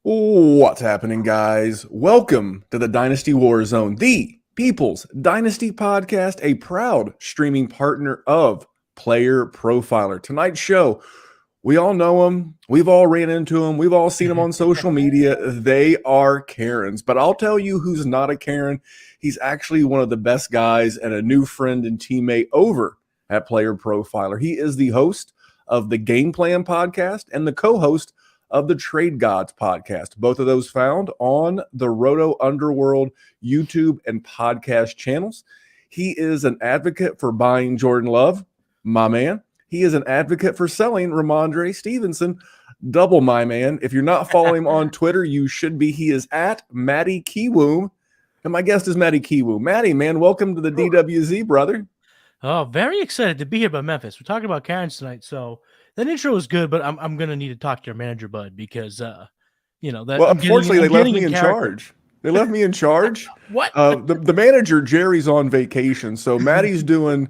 What's happening, guys? Welcome to the Dynasty Warzone, the People's Dynasty Podcast, a proud streaming partner of Player Profiler. Tonight's show, we all know them. We've all ran into them. We've all seen them on social media. They are Karens. But I'll tell you who's not a Karen. He's actually one of the best guys and a new friend and teammate over at Player Profiler. He is the host of the Game Plan podcast and the co-host of the Trade Gods podcast. Both of those found on the Roto Underworld YouTube and podcast channels. He is an advocate for buying Jordan Love, my man. He is an advocate for selling Ramondre Stevenson, double my man. If you're not following him on Twitter, you should be. He is at Matty Kiwoom, and my guest is Matty Kiwoom. Matty, man, welcome to the DWZ, brother. Oh, very excited to be here by Memphis. We're talking about Karens tonight, so that intro was good, but I'm gonna need to talk to your manager, bud, because you know that. Well, unfortunately, they left me in charge. They left me in charge. What? The manager, Jerry's on vacation, so Matty's doing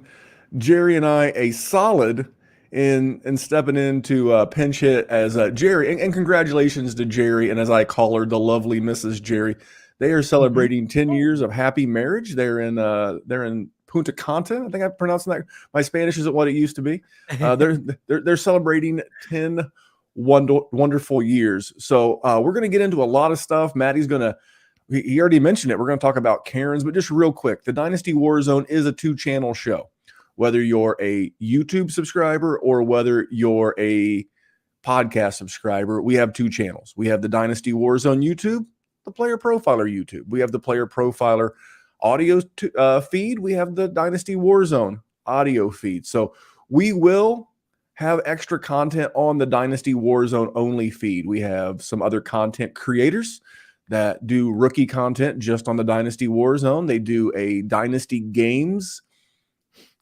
Jerry and I a solid in stepping in to pinch hit as Jerry. And congratulations to Jerry, and as I call her, the lovely Mrs. Jerry. They are celebrating 10 years of happy marriage. They're in Punta Cana. I think I'm pronouncing that. My Spanish isn't what it used to be. They're celebrating 10 wonderful years. So we're going to get into a lot of stuff. Matty's going to, he already mentioned it. We're going to talk about Karens, but just real quick, the Dynasty Warzone is a 2-channel show. Whether you're a YouTube subscriber or whether you're a podcast subscriber, we have 2 channels. We have the Dynasty Warzone YouTube, the Player Profiler YouTube. We have the Player Profiler audio feed. We have the Dynasty Warzone audio feed. So we will have extra content on the Dynasty Warzone only feed. We have some other content creators that do rookie content just on the Dynasty Warzone. They do a Dynasty Games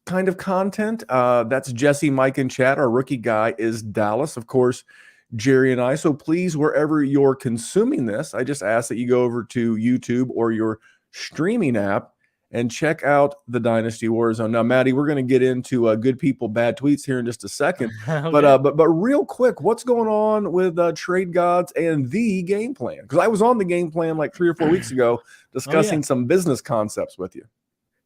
kind of content. That's Jesse, Mike, and Chad. Our rookie guy is Dallas, of course, Jerry and I. So please, wherever you're consuming this, I just ask that you go over to YouTube or your streaming app and check out the Dynasty Warzone. Now, Matty, we're going to get into good people, bad tweets here in just a second. Okay. But real quick, what's going on with Trade Gods and the game plan? Because I was on the game plan like 3 or 4 weeks ago discussing some business concepts with you.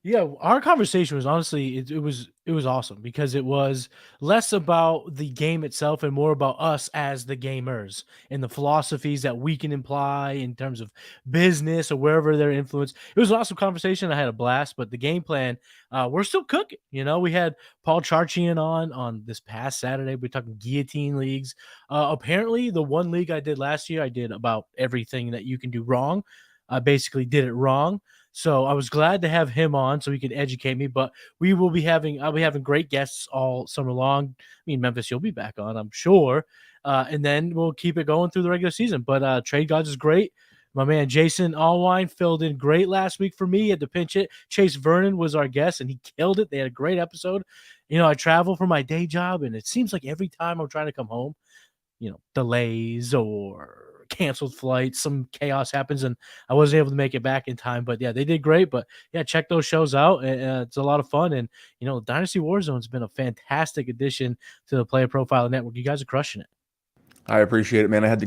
Yeah, our conversation was honestly it was awesome because it was less about the game itself and more about us as the gamers and the philosophies that we can imply in terms of business or wherever they're influenced. It was an awesome conversation. I had a blast, but the game plan, we're still cooking. You know, we had Paul Charchian on this past Saturday. We're talking guillotine leagues. Apparently, the one league I did last year, I did about everything that you can do wrong. I basically did it wrong. So I was glad to have him on so he could educate me, but I'll be having great guests all summer long. I mean, Memphis, you'll be back on, I'm sure. And then we'll keep it going through the regular season. But Trade Gods is great. My man Jason Allwine filled in great last week for me. He had to pinch it. Chase Vernon was our guest, and he killed it. They had a great episode. You know, I travel for my day job, and it seems like every time I'm trying to come home, you know, delays or canceled flights, some chaos happens, and I wasn't able to make it back in time. But yeah, they did great. But yeah, check those shows out. It's a lot of fun. And you know, Dynasty Warzone has been a fantastic addition to the Player Profiler Network. You guys are crushing it. I appreciate it, man. I had the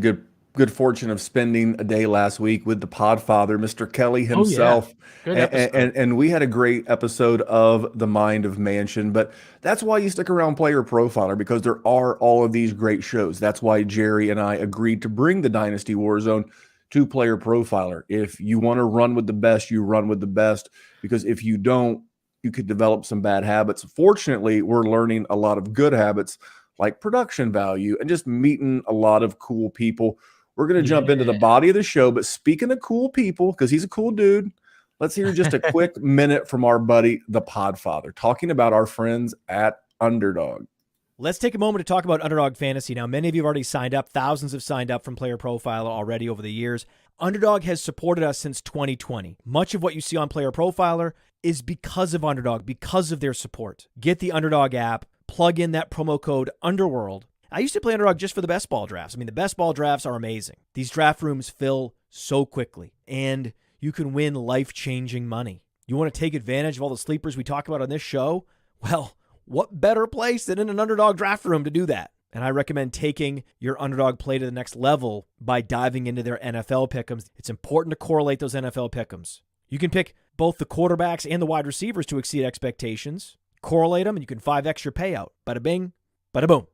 good fortune of spending a day last week with the Podfather, Mr. Kelly himself. Oh, yeah. And we had a great episode of The Mind of Mansion. But that's why you stick around Player Profiler, because there are all of these great shows. That's why Jerry and I agreed to bring the Dynasty Warzone to Player Profiler. If you want to run with the best, you run with the best, because if you don't, you could develop some bad habits. Fortunately, we're learning a lot of good habits like production value and just meeting a lot of cool people. We're going to jump into the body of the show, but speaking of cool people, because he's a cool dude, let's hear just a quick minute from our buddy, the Podfather, talking about our friends at Underdog. Let's take a moment to talk about Underdog Fantasy. Now, many of you have already signed up. Thousands have signed up from Player Profiler already over the years. Underdog has supported us since 2020. Much of what you see on Player Profiler is because of Underdog, because of their support. Get the Underdog app, plug in that promo code UNDERWORLD. I used to play Underdog just for the best ball drafts. I mean, the best ball drafts are amazing. These draft rooms fill so quickly, and you can win life-changing money. You want to take advantage of all the sleepers we talk about on this show? Well, what better place than in an Underdog draft room to do that? And I recommend taking your underdog play to the next level by diving into their NFL pick'ems. It's important to correlate those NFL pick'ems. You can pick both the quarterbacks and the wide receivers to exceed expectations. Correlate them, and you can 5x your payout. Bada bing, bada boom.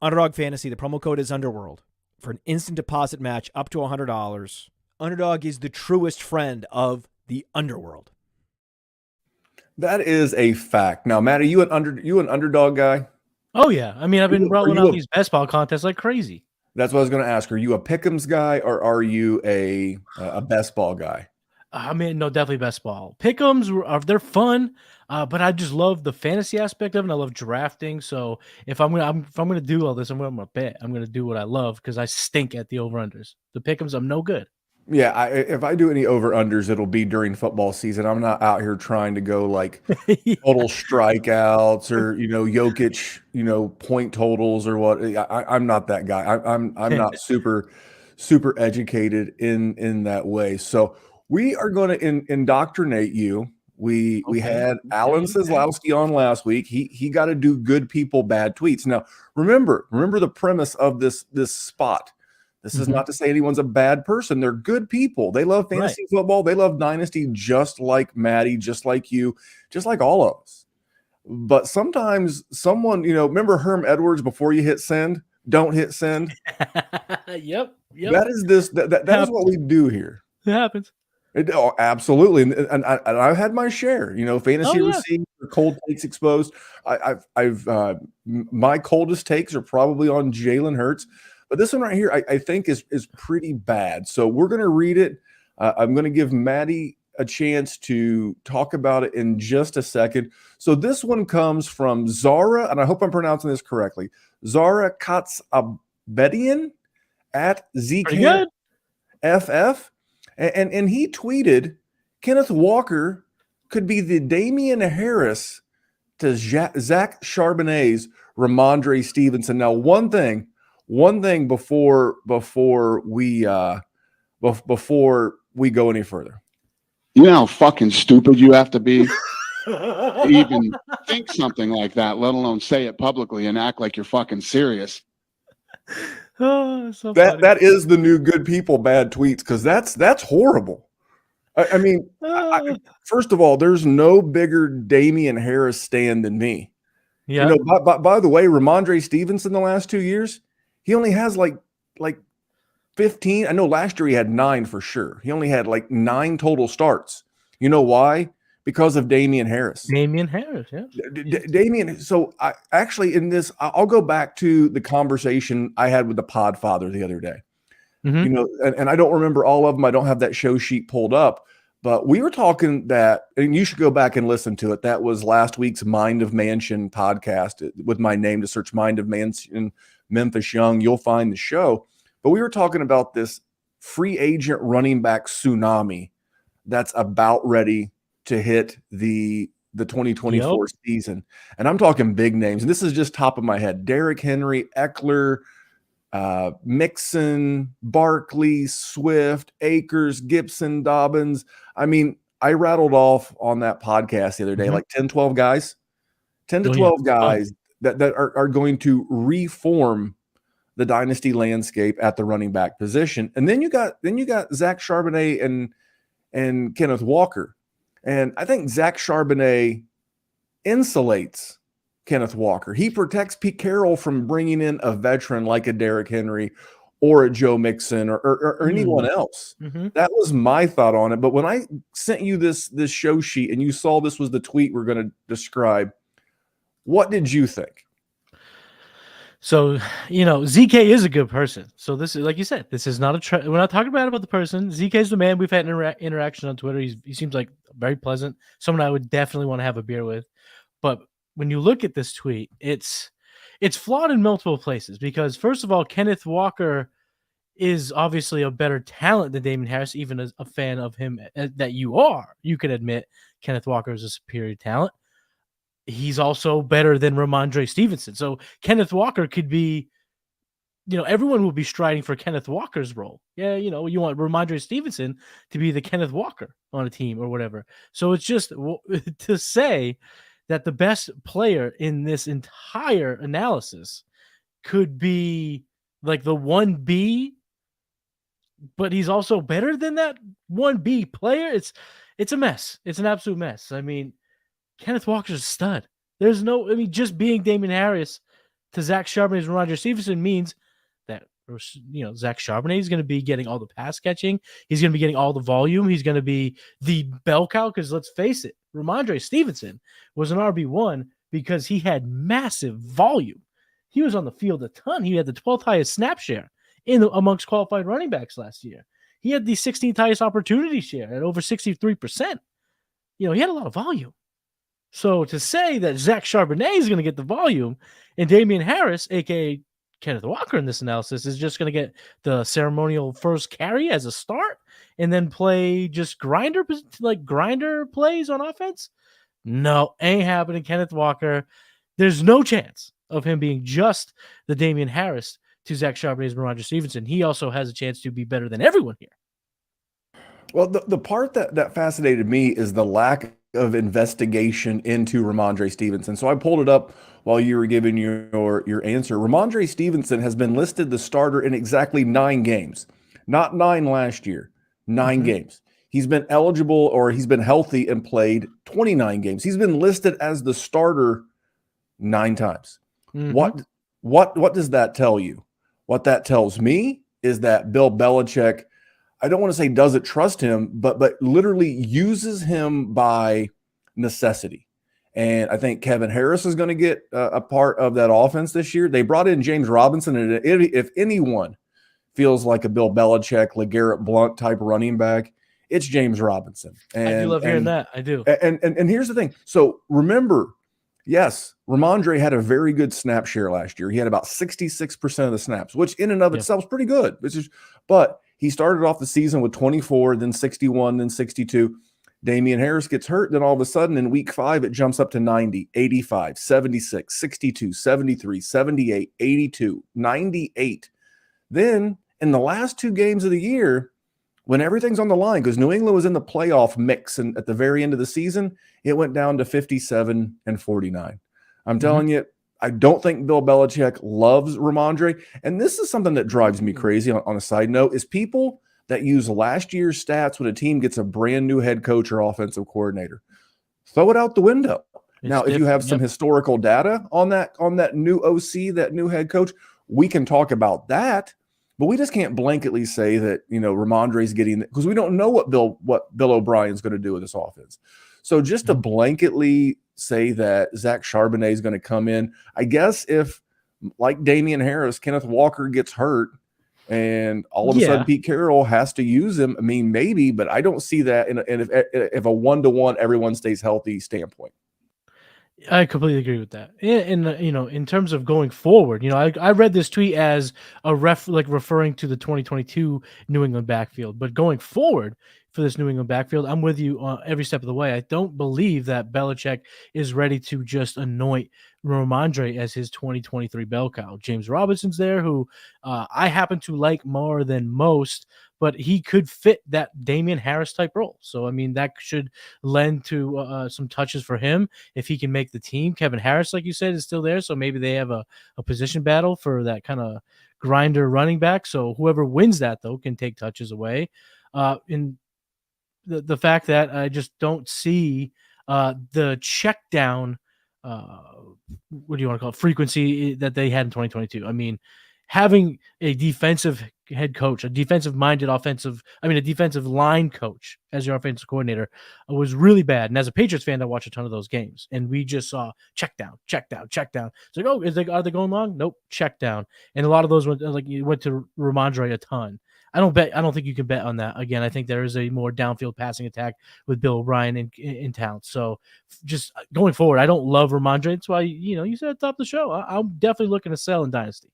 Underdog Fantasy, the promo code is Underworld. For an instant deposit match up to $100. Underdog is the truest friend of the underworld. That is a fact. Now, Matt, are you an underdog guy? Oh yeah, I mean I've been rolling you out these best ball contests like crazy. That's what I was going to ask. Are you a pick'ems guy or are you a best ball guy? I mean, no, definitely best ball. Pick'ems they're fun, but I just love the fantasy aspect of it. And I love drafting. So if I'm gonna do all this, I'm gonna bet. I'm gonna do what I love because I stink at the over unders. The pick'ems, I'm no good. Yeah, if I do any over-unders, it'll be during football season. I'm not out here trying to go like total strikeouts or, Jokic, point totals or what. I'm not that guy. I'm not super educated in that way. So we are going to indoctrinate you. We had Alan Seslowski on last week. He got to do good people, bad tweets. Now, remember the premise of this spot. This is not to say anyone's a bad person. They're good people. They love fantasy football. They love Dynasty just like Maddie, just like you, just like all of us. But sometimes someone, remember Herm Edwards before you hit send? Don't hit send. Yep. That is that is what we do here. It happens. Absolutely. And I've had my share, fantasy receivers, cold takes exposed. I've my coldest takes are probably on Jalen Hurts. But this one right here, I think is pretty bad. So we're going to read it. I'm going to give Maddie a chance to talk about it in just a second. So this one comes from Zara, and I hope I'm pronouncing this correctly. Zara Katzabedian at ZKFF. And he tweeted, Kenneth Walker could be the Damien Harris to Zach Charbonnet's Ramondre Stevenson. Now, one thing before we go any further. You know how fucking stupid you have to be to even think something like that, let alone say it publicly and act like you're fucking serious. So that is the new good people bad tweets, because that's horrible. I mean, first of all, there's no bigger Damien Harris stand than me. Yeah. By the way, Ramondre Stevenson the last 2 years, he only has like 15. I know last year he had 9 for sure. He only had like 9 total starts. You know why? Because of Damien Harris. Damien Harris, yeah. Damien. So I actually I'll go back to the conversation I had with the Podfather the other day. And I don't remember all of them. I don't have that show sheet pulled up, but we were talking that, and you should go back and listen to it. That was last week's Mind of Mansion podcast with my name. To search Mind of Mansion Memphis Young, you'll find the show. But we were talking about this free agent running back tsunami that's about ready to hit the 2024 season. And I'm talking big names. And this is just top of my head. Derrick Henry, Eckler, Mixon, Barkley, Swift, Akers, Gibson, Dobbins. I mean, I rattled off on that podcast the other day, like 10, 12 guys, 10 to 12 guys that are going to reform the dynasty landscape at the running back position. And then you got Zach Charbonnet and Kenneth Walker. And I think Zach Charbonnet insulates Kenneth Walker. He protects Pete Carroll from bringing in a veteran like a Derrick Henry or a Joe Mixon or anyone else. That was my thought on it. But when I sent you this show sheet and you saw this was the tweet we're going to describe, what did you think? So, ZK is a good person. So this is, like you said, this is not we're not talking about the person. ZK is the man. We've had interaction on Twitter. He seems like very pleasant, someone I would definitely want to have a beer with. But when you look at this tweet, it's flawed in multiple places, because first of all, Kenneth Walker is obviously a better talent than Damien Harris. Even as a fan of him that you can admit Kenneth Walker is a superior talent. He's also better than Ramondre Stevenson. So Kenneth Walker could be, everyone will be striding for Kenneth Walker's role. Yeah, you want Ramondre Stevenson to be the Kenneth Walker on a team or whatever. So it's just to say that the best player in this entire analysis could be like the 1B, but he's also better than that 1B player. It's a mess. It's an absolute mess. I mean, Kenneth Walker's a stud. There's no, I mean, just being Damien Harris to Zach Charbonnet's and Roger Stevenson means that, you know, Zach Charbonnet is going to be getting all the pass catching. He's going to be getting all the volume. He's going to be the bell cow because let's face it, Ramondre Stevenson was an RB1 because he had massive volume. He was on the field a ton. He had the 12th highest snap share amongst qualified running backs last year. He had the 16th highest opportunity share at over 63%. You know, he had a lot of volume. So to say that Zach Charbonnet is going to get the volume and Damien Harris, a.k.a. Kenneth Walker in this analysis, is just going to get the ceremonial first carry as a start and then play just grinder plays on offense? No, ain't happening. Kenneth Walker, there's no chance of him being just the Damien Harris to Zach Charbonnet's and Roger Stevenson. He also has a chance to be better than everyone here. Well, the part that fascinated me is the lack of investigation into Ramondre Stevenson. So I pulled it up while you were giving your answer. Ramondre Stevenson has been listed the starter in exactly 9 games, not 9 last year, 9 games. He's been eligible or he's been healthy and played 29 games. He's been listed as the starter 9 times. What does that tell you? What that tells me is that Bill Belichick, I don't want to say doesn't trust him, but literally uses him by necessity. And I think Kevin Harris is going to get a part of that offense this year. They brought in James Robinson, and if anyone feels like a Bill Belichick, LeGarrette Blount type running back, it's James Robinson. And I do love hearing that. I do. And here's the thing. So remember, yes, Ramondre had a very good snap share last year. He had about 66% of the snaps, which in and of itself is pretty good. But he started off the season with 24, then 61, then 62. Damien Harris gets hurt. Then all of a sudden in week 5, it jumps up to 90, 85, 76, 62, 73, 78, 82, 98. Then in the last 2 games of the year, when everything's on the line, because New England was in the playoff mix and at the very end of the season, it went down to 57 and 49. I'm telling you, I don't think Bill Belichick loves Ramondre. And this is something that drives me crazy on a side note, is people that use last year's stats when a team gets a brand new head coach or offensive coordinator. Throw it out the window. Now, if you have some historical data on that new OC, that new head coach, we can talk about that. But we just can't blanketly say that, you know, Ramondre's getting, because we don't know what Bill O'Brien's going to do with this offense. So just to blanketly say that Zach Charbonnet is going to come in, I guess if, like Damien Harris, Kenneth Walker gets hurt and all of a sudden Pete Carroll has to use him, I mean, maybe, but I don't see that in if a 1-to-1 everyone stays healthy standpoint. I completely agree with that. And you know, in terms of going forward, you know, I read this tweet as a referring to the 2022 New England backfield, but going forward for this New England backfield, I'm with you every step of the way. I don't believe that Belichick is ready to just anoint Ramondre as his 2023 bell cow. James Robinson's there, who I happen to like more than most, but he could fit that Damien Harris type role. So, I mean, that should lend to some touches for him if he can make the team. Kevin Harris, like you said, is still there. So maybe they have a position battle for that kind of grinder running back. So whoever wins that, though, can take touches away. In the fact that I just don't see the check down, what do you want to call it, frequency that they had in 2022. I mean, having a defensive head coach, a defensive line coach as your offensive coordinator was really bad. And as a Patriots fan, I watch a ton of those games, and we just saw check down. It's like, oh, are they going long? Nope, check down. And a lot of those went to Ramondre a ton. I don't think you can bet on that. Again, I think there is a more downfield passing attack with Bill O'Brien in town. So just going forward, I don't love Ramondre. That's why, you know, you said at the top of the show, I'm definitely looking to sell in Dynasty.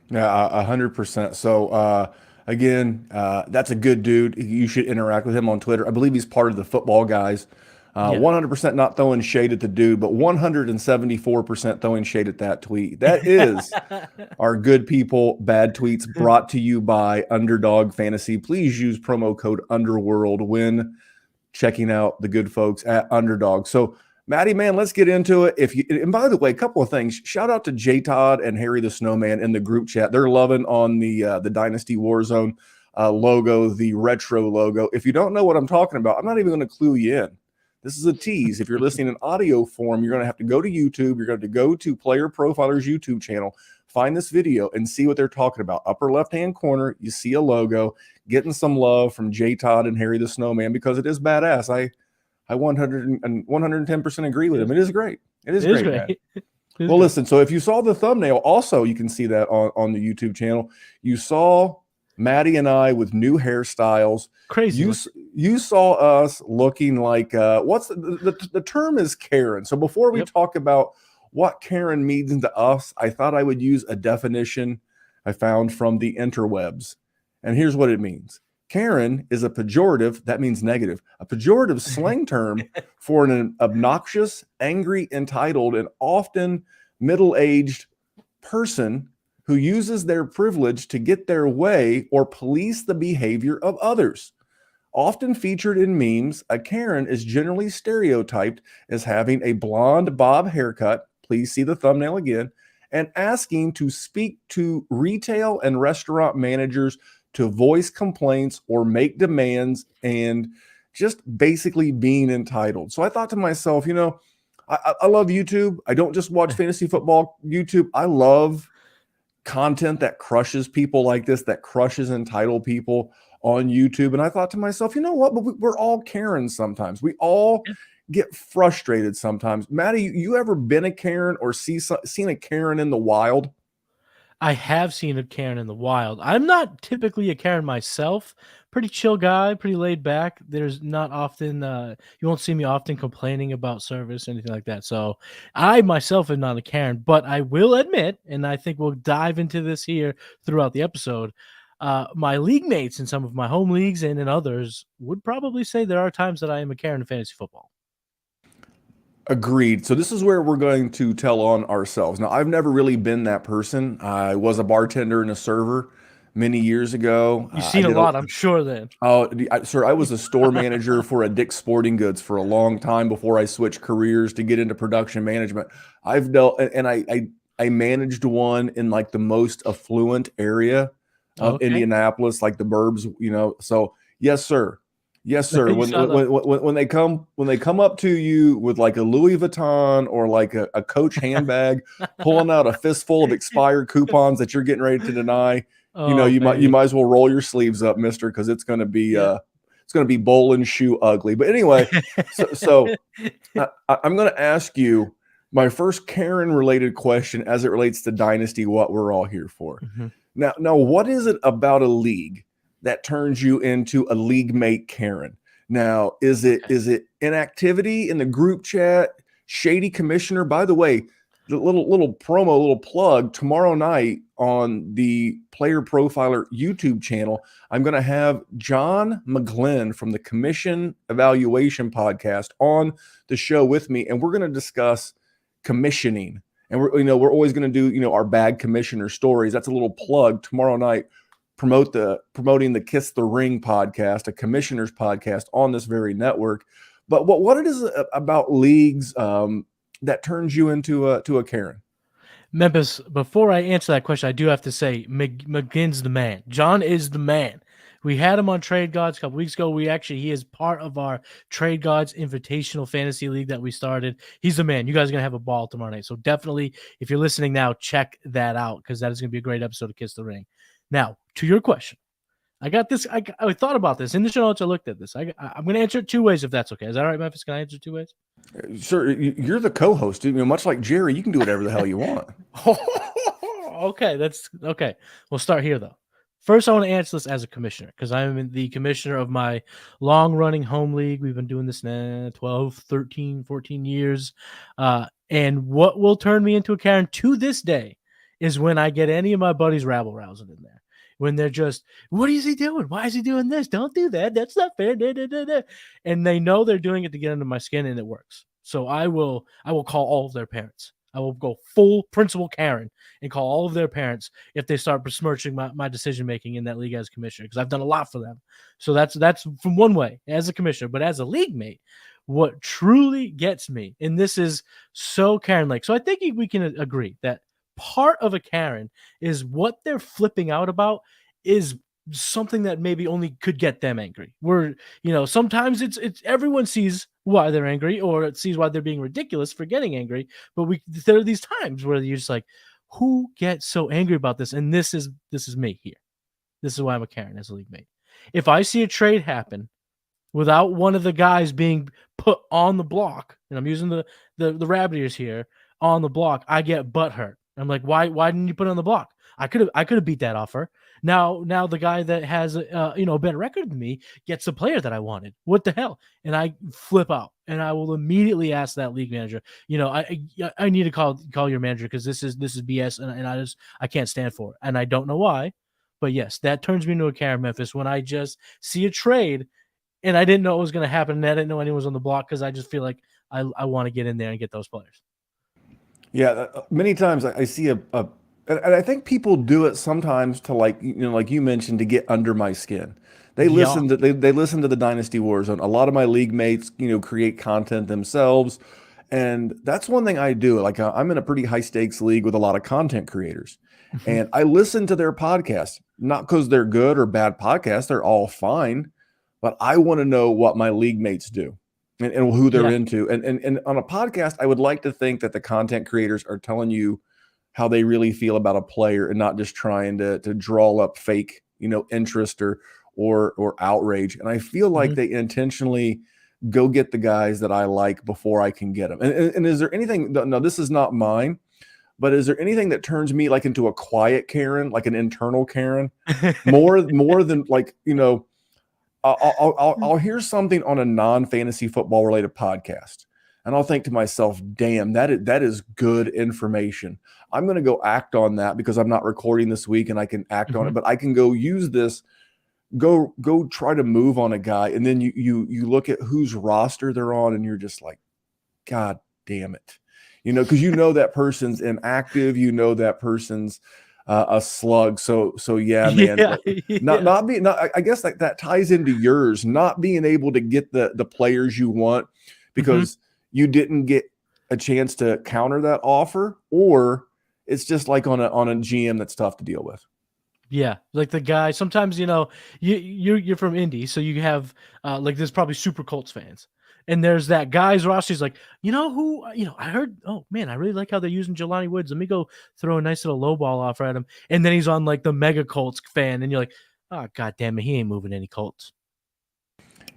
Yeah, 100%. So again, that's a good dude. You should interact with him on Twitter. I believe he's part of the Football Guys. 100% not throwing shade at the dude, but 174% throwing shade at that tweet. That is our good people, bad tweets, brought to you by Underdog Fantasy. Please use promo code Underworld when checking out the good folks at Underdog. So Matty, man, let's get into it. And by the way, a couple of things. Shout out to J Todd and Harry the Snowman in the group chat. They're loving on the Dynasty Warzone logo, the retro logo. If you don't know what I'm talking about, I'm not even going to clue you in. This is a tease. If you're listening in audio form, you're going to have to go to YouTube. You're going to go to Player Profiler's YouTube channel, find this video, and see what they're talking about. Upper left-hand corner, you see a logo, getting some love from J Todd and Harry the Snowman because it is badass. I 110% agree with him. It is great. It is great. Well, listen, so if you saw the thumbnail, also you can see that on the YouTube channel. You saw Matty and I with new hairstyles. Crazy. You saw us looking like what's the term is Karen. So before we talk about what Karen means to us, I thought I would use a definition I found from the interwebs. And here's what it means. Karen is a pejorative, that means negative, a pejorative slang term for an obnoxious, angry, entitled, and often middle-aged person who uses their privilege to get their way or police the behavior of others. Often featured in memes, a Karen is generally stereotyped as having a blonde bob haircut, please see the thumbnail again, and asking to speak to retail and restaurant managers to voice complaints or make demands, and just basically being entitled. So I thought to myself, I love YouTube. I don't just watch fantasy football YouTube. I love content that crushes people like this, that crushes entitled people on YouTube. And I thought to myself, you know what? But we're all Karens sometimes. We all get frustrated sometimes. Matty, you ever been a Karen or seen a Karen in the wild? I have seen a Karen in the wild. I'm not typically a Karen myself. Pretty chill guy, pretty laid back. There's not often, you won't see me often complaining about service or anything like that. So I myself am not a Karen, but I will admit, and I think we'll dive into this here throughout the episode, my league mates in some of my home leagues and in others would probably say there are times that I am a Karen in fantasy football. Agreed. So this is where we're going to tell on ourselves. Now, I've never really been that person. I was a bartender and a server many years ago. You've seen a lot, I'm sure then. Oh, sir, I was a store manager for a Dick's Sporting Goods for a long time before I switched careers to get into production management. I've dealt, and I managed one in like the most affluent area of Indianapolis, like the burbs, So yes, sir. Yes, sir. When they come up to you with like a Louis Vuitton or like a Coach handbag, pulling out a fistful of expired coupons that you're getting ready to deny, you might as well roll your sleeves up, mister, because it's going to be bowl and shoe ugly. But anyway, so I'm going to ask you my first Karen related question as it relates to Dynasty, what we're all here for. Mm-hmm. Now, what is it about a league that turns you into a league mate Karen? Now, is it inactivity in the group chat, shady commissioner? By the way, the little promo, little plug, tomorrow night on the Player Profiler YouTube channel, I'm going to have John McGlynn from the Commission Evaluation Podcast on the show with me, and we're going to discuss commissioning. And we're always going to do, our bad commissioner stories. That's a little plug tomorrow night. Promoting the Kiss the Ring podcast, a commissioner's podcast on this very network. But what it is about leagues that turns you into a Karen? Memphis, before I answer that question, I do have to say McGinn's the man. John is the man. We had him on Trade Gods a couple weeks ago. He is part of our Trade Gods Invitational Fantasy League that we started. He's the man. You guys are going to have a ball tomorrow night. So definitely, if you're listening now, check that out because that is going to be a great episode of Kiss the Ring. Now, to your question, I got this. I thought about this in the show notes. I looked at this. I'm going to answer it two ways if that's okay. Is that all right, Memphis? Can I answer it two ways? Sir, you're the co-host. Much like Jerry, you can do whatever the hell you want. Okay, that's okay. We'll start here though. First, I want to answer this as a commissioner because I'm the commissioner of my long-running home league. We've been doing this now 12, 13, 14 years. And what will turn me into a Karen to this day is when I get any of my buddies rabble-rousing in there. When they're just, what is he doing? Why is he doing this? Don't do that. That's not fair. Da, da, da, da. And they know they're doing it to get under my skin, and it works. So I will call all of their parents. I will go full principal Karen and call all of their parents if they start besmirching my decision-making in that league as commissioner, because I've done a lot for them. So that's from one way as a commissioner. But as a league mate, what truly gets me, and this is so Karen-like. So I think we can agree that part of a Karen is what they're flipping out about is something that maybe only could get them angry. Where, sometimes it's everyone sees why they're angry, or it sees why they're being ridiculous for getting angry. But there are these times where you're just like, who gets so angry about this? And this is me here. This is why I'm a Karen as a league mate. If I see a trade happen without one of the guys being put on the block, and I'm using the rabbit ears here, on the block, I get butthurt. I'm like, why didn't you put it on the block? I could have beat that offer. Now the guy that has a better record than me gets the player that I wanted. What the hell? And I flip out, and I will immediately ask that league manager, I need to call your manager, because this is BS, and I can't stand for it, and I don't know why. But yes, that turns me into a Karen, Memphis, when I just see a trade and I didn't know it was going to happen, and I didn't know anyone was on the block, because I just feel like I want to get in there and get those players. Yeah, many times I see and I think people do it sometimes to, like you mentioned, to get under my skin. They listen to they listen to the Dynasty Warzone. A lot of my league mates, create content themselves, and that's one thing I do. Like, I'm in a pretty high stakes league with a lot of content creators, and I listen to their podcasts, not because they're good or bad podcasts. They're all fine, but I want to know what my league mates do. And who they're into. And on a podcast, I would like to think that the content creators are telling you how they really feel about a player, and not just trying to draw up fake, interest or outrage. And I feel like they intentionally go get the guys that I like before I can get them. And is there anything, no, this is not mine, but is there anything that turns me like into a quiet Karen, like an internal Karen, more than like, I'll hear something on a non-fantasy football related podcast, and I'll think to myself, damn, that is good information. I'm going to go act on that, because I'm not recording this week and I can act on it, but I can go use this, go try to move on a guy. And then you look at whose roster they're on, and you're just like, God damn it. Because that person's inactive, that person's a slug. So yeah, man. I guess that ties into yours, not being able to get the players you want because you didn't get a chance to counter that offer, or it's just like on a GM that's tough to deal with. Yeah, like the guy. Sometimes you're from Indy, so you have like there's probably super Colts fans. And there's that guy's roster. He's like, I heard, oh man, I really like how they're using Jelani Woods. Let me go throw a nice little lowball offer at him. And then he's on like the mega Colts fan, and you're like, oh god damn it, he ain't moving any Colts.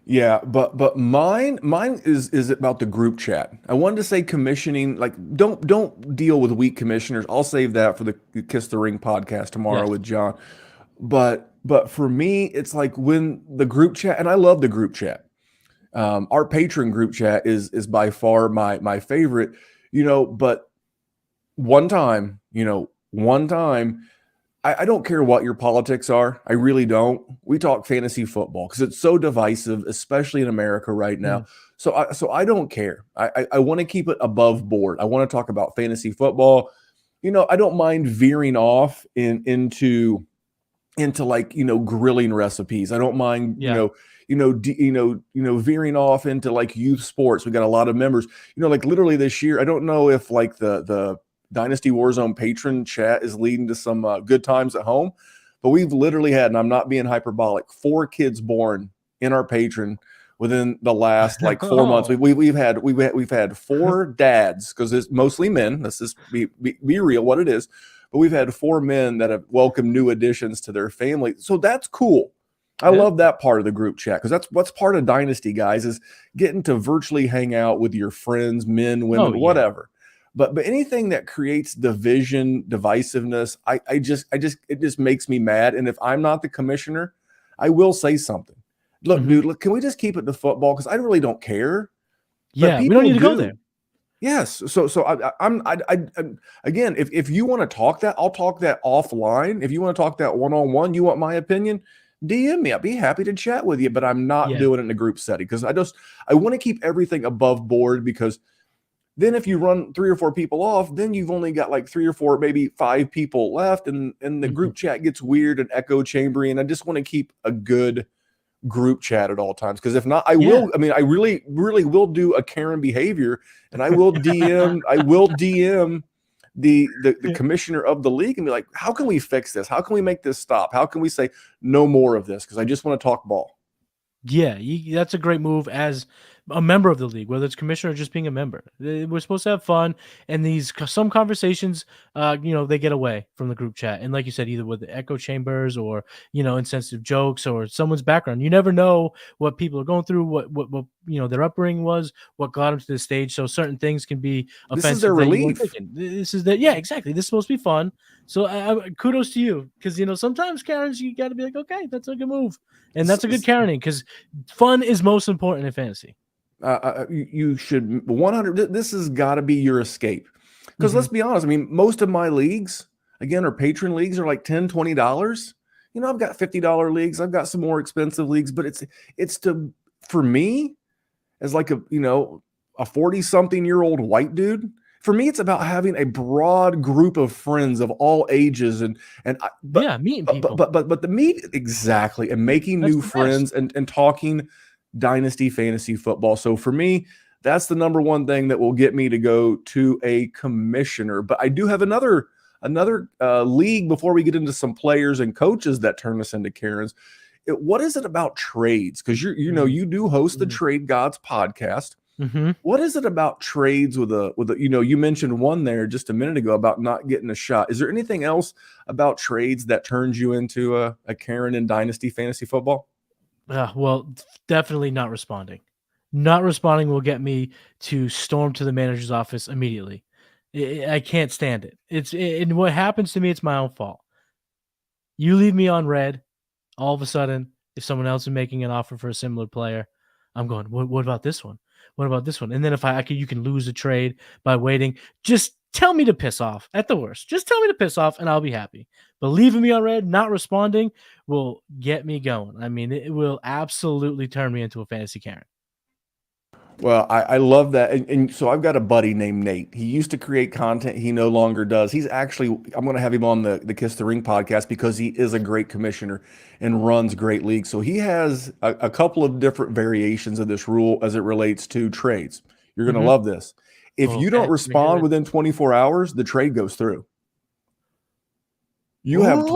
Yeah, but mine is about the group chat. I wanted to say commissioning, like don't deal with weak commissioners. I'll save that for the Kiss the Ring podcast tomorrow with John. But for me, it's like when the group chat, and I love the group chat. Our patron group chat is by far my favorite, but one time, I don't care what your politics are. I really don't. We talk fantasy football because it's so divisive, especially in America right now. So I don't care. I want to keep it above board. I want to talk about fantasy football. I don't mind veering off into like, grilling recipes. I don't mind, veering off into like youth sports. We got a lot of members, like literally this year. I don't know if like the Dynasty Warzone patron chat is leading to some good times at home, but we've literally had, and I'm not being hyperbolic, 4 kids born in our patron within the last like 4 months. We've had 4 dads, because it's mostly men. Let's just be real what it is. But we've had 4 men that have welcomed new additions to their family. So that's cool. I love that part of the group chat, because that's what's part of Dynasty, guys, is getting to virtually hang out with your friends, men, women, whatever. But anything that creates division, divisiveness, it just makes me mad. And if I'm not the commissioner, I will say something. Look, dude, can we just keep it to football? Because I really don't care. Yeah, we don't need to go there. Yes. So I'm again, if you want to talk that, I'll talk that offline. If you want to talk that one-on-one, you want my opinion, DM me. I'll be happy to chat with you, but I'm not doing it in a group setting, because I want to keep everything above board, because then if you run 3 or 4 people off, then you've only got like 3 or 4, maybe 5 people left, and the group chat gets weird and echo chambery. And I just want to keep a good group chat at all times. Because if not, I will. I mean, I really will do a Karen behavior, and I will DM. I will DM the commissioner of the league and be like, how can we fix this? How can we make this stop? How can we say no more of this? Because I just want to talk ball. Yeah, that's a great move as a member of the league, whether it's commissioner or just being a member. We're supposed to have fun, and some conversations, they get away from the group chat. And like you said, either with the echo chambers or insensitive jokes or someone's background. You never know what people are going through, what their upbringing was, what got them to this stage. So certain things can be offensive. This is their relief. Yeah, exactly. This is supposed to be fun. So kudos to you, because sometimes Karens, you got to be like, okay, that's a good move, and that's a good Karening, because fun is most important in fantasy. You should 100. This has got to be your escape, because let's be honest. I mean, most of my leagues, again, are patron leagues, are like $10, $20. I've got $50 leagues. I've got some more expensive leagues, but for me, as like a 40-something-year-old white dude. For me, it's about having a broad group of friends of all ages meeting people. But the meet exactly, and making new friends and talking Dynasty fantasy football. So for me, that's the number one thing that will get me to go to a commissioner. But I do have another league before we get into some players and coaches that turn us into Karens. What is it about trades? Because you do host the Trade Gods podcast. What is it about trades with you mentioned one there just a minute ago about not getting a shot. Is there anything else about trades that turns you into a Karen in Dynasty fantasy football? Well, definitely not responding. Not responding will get me to storm to the manager's office immediately. I can't stand it. And what happens to me, it's my own fault. You leave me on red, all of a sudden, if someone else is making an offer for a similar player, I'm going, what about this one? What about this one? And then if you can lose a trade by waiting. Just tell me to piss off at the worst. Just tell me to piss off and I'll be happy. But leaving me on red, not responding, will get me going. I mean, it will absolutely turn me into a fantasy Karen. Well, I love that. And so I've got a buddy named Nate. He used to create content. He no longer does. I'm going to have him on the Kiss the Ring podcast because he is a great commissioner and runs great leagues. So he has a couple of different variations of this rule as it relates to trades. You're going to love this. If you don't respond within 24 hours, the trade goes through. You have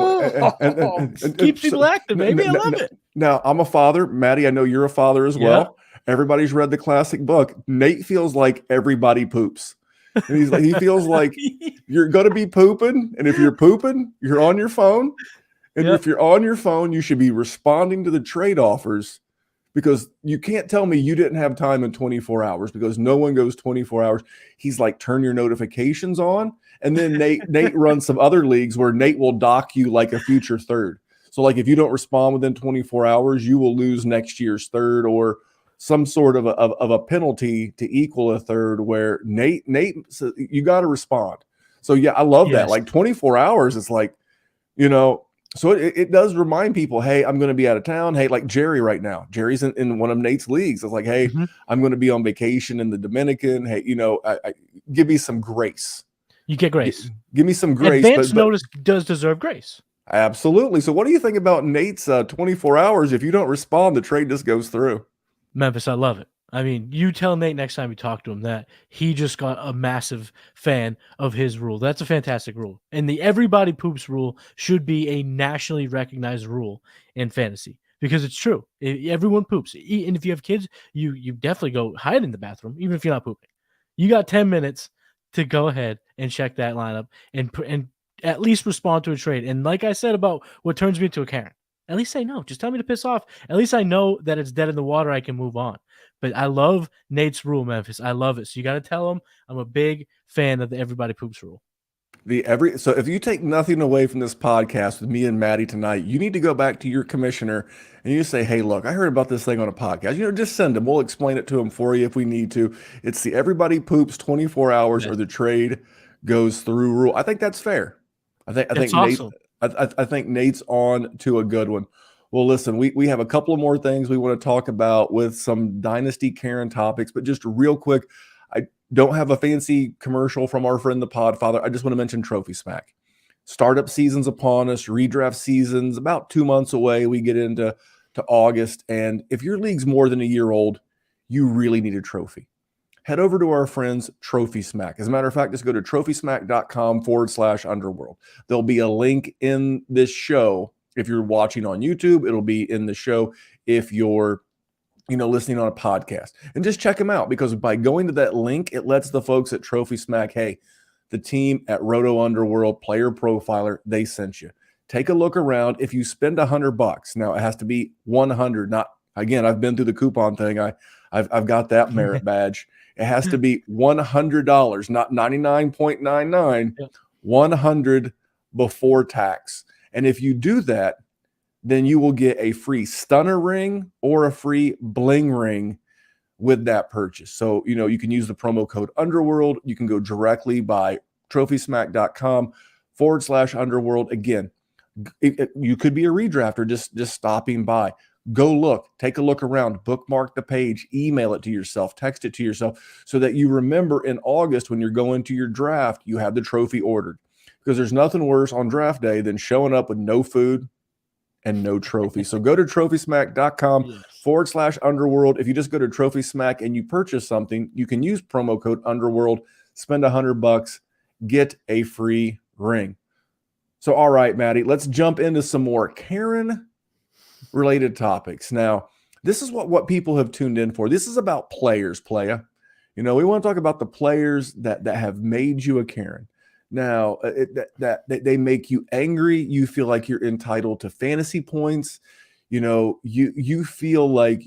keeps people active, baby. I love it. Now, I'm a father. Maddie, I know you're a father as well. Everybody's read the classic book. Nate feels like everybody poops. And he feels like you're going to be pooping. And if you're pooping, you're on your phone. And if you're on your phone, you should be responding to the trade offers, because you can't tell me you didn't have time in 24 hours, because no one goes 24 hours. He's like, turn your notifications on. And then Nate runs some other leagues where Nate will dock you like a future third. So like if you don't respond within 24 hours, you will lose next year's third, or some sort of a penalty to equal a third, where Nate says you got to respond. So yeah, I love that. Like 24 hours is like, so it does remind people, hey, I'm going to be out of town. Hey, like Jerry right now, Jerry's in one of Nate's leagues. It's like, hey, I'm going to be on vacation in the Dominican. Hey, I give me some grace. You get grace. Give me some grace. Advance notice does deserve grace. Absolutely. So what do you think about Nate's 24 hours? If you don't respond, the trade just goes through. Memphis, I love it. I mean, you tell Nate next time you talk to him that he just got a massive fan of his rule. That's a fantastic rule. And the everybody poops rule should be a nationally recognized rule in fantasy, because it's true. Everyone poops. And if you have kids, you definitely go hide in the bathroom, even if you're not pooping. You got 10 minutes to go ahead and check that lineup and at least respond to a trade. And like I said about what turns me into a Karen, at least say no. Just tell me to piss off. At least I know that it's dead in the water. I can move on. But I love Nate's rule, Memphis. I love it. So you got to tell him I'm a big fan of the everybody poops rule. So if you take nothing away from this podcast with me and Maddie tonight, you need to go back to your commissioner and you say, hey, look, I heard about this thing on a podcast. Just send him. We'll explain it to him for you if we need to. It's the everybody poops 24 hours or the trade goes through rule. I think that's fair. I think awesome. I think Nate's on to a good one. Well, listen, we have a couple of more things we want to talk about with some Dynasty Karen topics, but just real quick, I don't have a fancy commercial from our friend the Podfather. I just want to mention Trophy Smack. Startup season's upon us, redraft season's about 2 months away. We get into to August. And if your league's more than a year old, you really need a trophy. Head over to our friends Trophy Smack. As a matter of fact, just go to trophysmack.com/underworld. There'll be a link in this show. If you're watching on YouTube, it'll be in the show. If you're listening on a podcast, and just check them out, because by going to that link, it lets the folks at Trophy Smack, hey, the team at Roto Underworld, Player Profiler, they sent you. Take a look around. If you spend $100, now it has to be 100. Not, again, I've been through the coupon thing. I've got that merit badge. It has to be $100, not 99.99, 100 before tax. And if you do that, then you will get a free stunner ring or a free bling ring with that purchase. So, you can use the promo code Underworld. You can go directly by trophysmack.com/underworld. Again, you could be a redrafter just stopping by. Go look, take a look around, bookmark the page, email it to yourself, text it to yourself, so that you remember in August when you're going to your draft, you have the trophy ordered. Because there's nothing worse on draft day than showing up with no food and no trophy. So go to trophysmack.com/underworld. If you just go to Trophy Smack and you purchase something, you can use promo code Underworld, spend $100, get a free ring. So, all right, Matty, let's jump into some more Karen related topics. Now, this is what people have tuned in for. This is about players, playa. We want to talk about the players that have made you a Karen. Now, that they make you angry. You feel like you're entitled to fantasy points. You feel like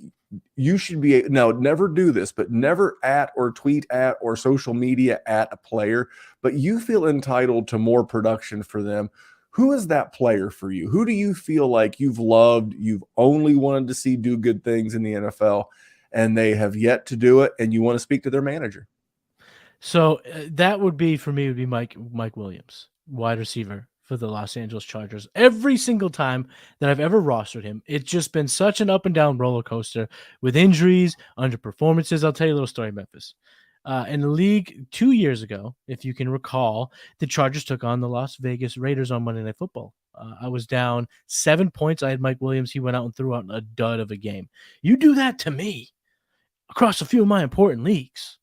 you should be, now never do this, but never at or tweet at or social media at a player, but you feel entitled to more production for them. Who is that player for you? Who do you feel like you've loved, you've only wanted to see do good things in the NFL, and they have yet to do it, and you want to speak to their manager? So that would be, for me, would be Mike Williams, wide receiver for the Los Angeles Chargers. Every single time that I've ever rostered him, it's just been such an up and down roller coaster with injuries, underperformances. I'll tell you a little story, Memphis. In the league 2 years ago, if you can recall, the Chargers took on the Las Vegas Raiders on Monday Night Football. I was down 7 points. I had Mike Williams. He went out and threw out a dud of a game. You do that to me across a few of my important leagues,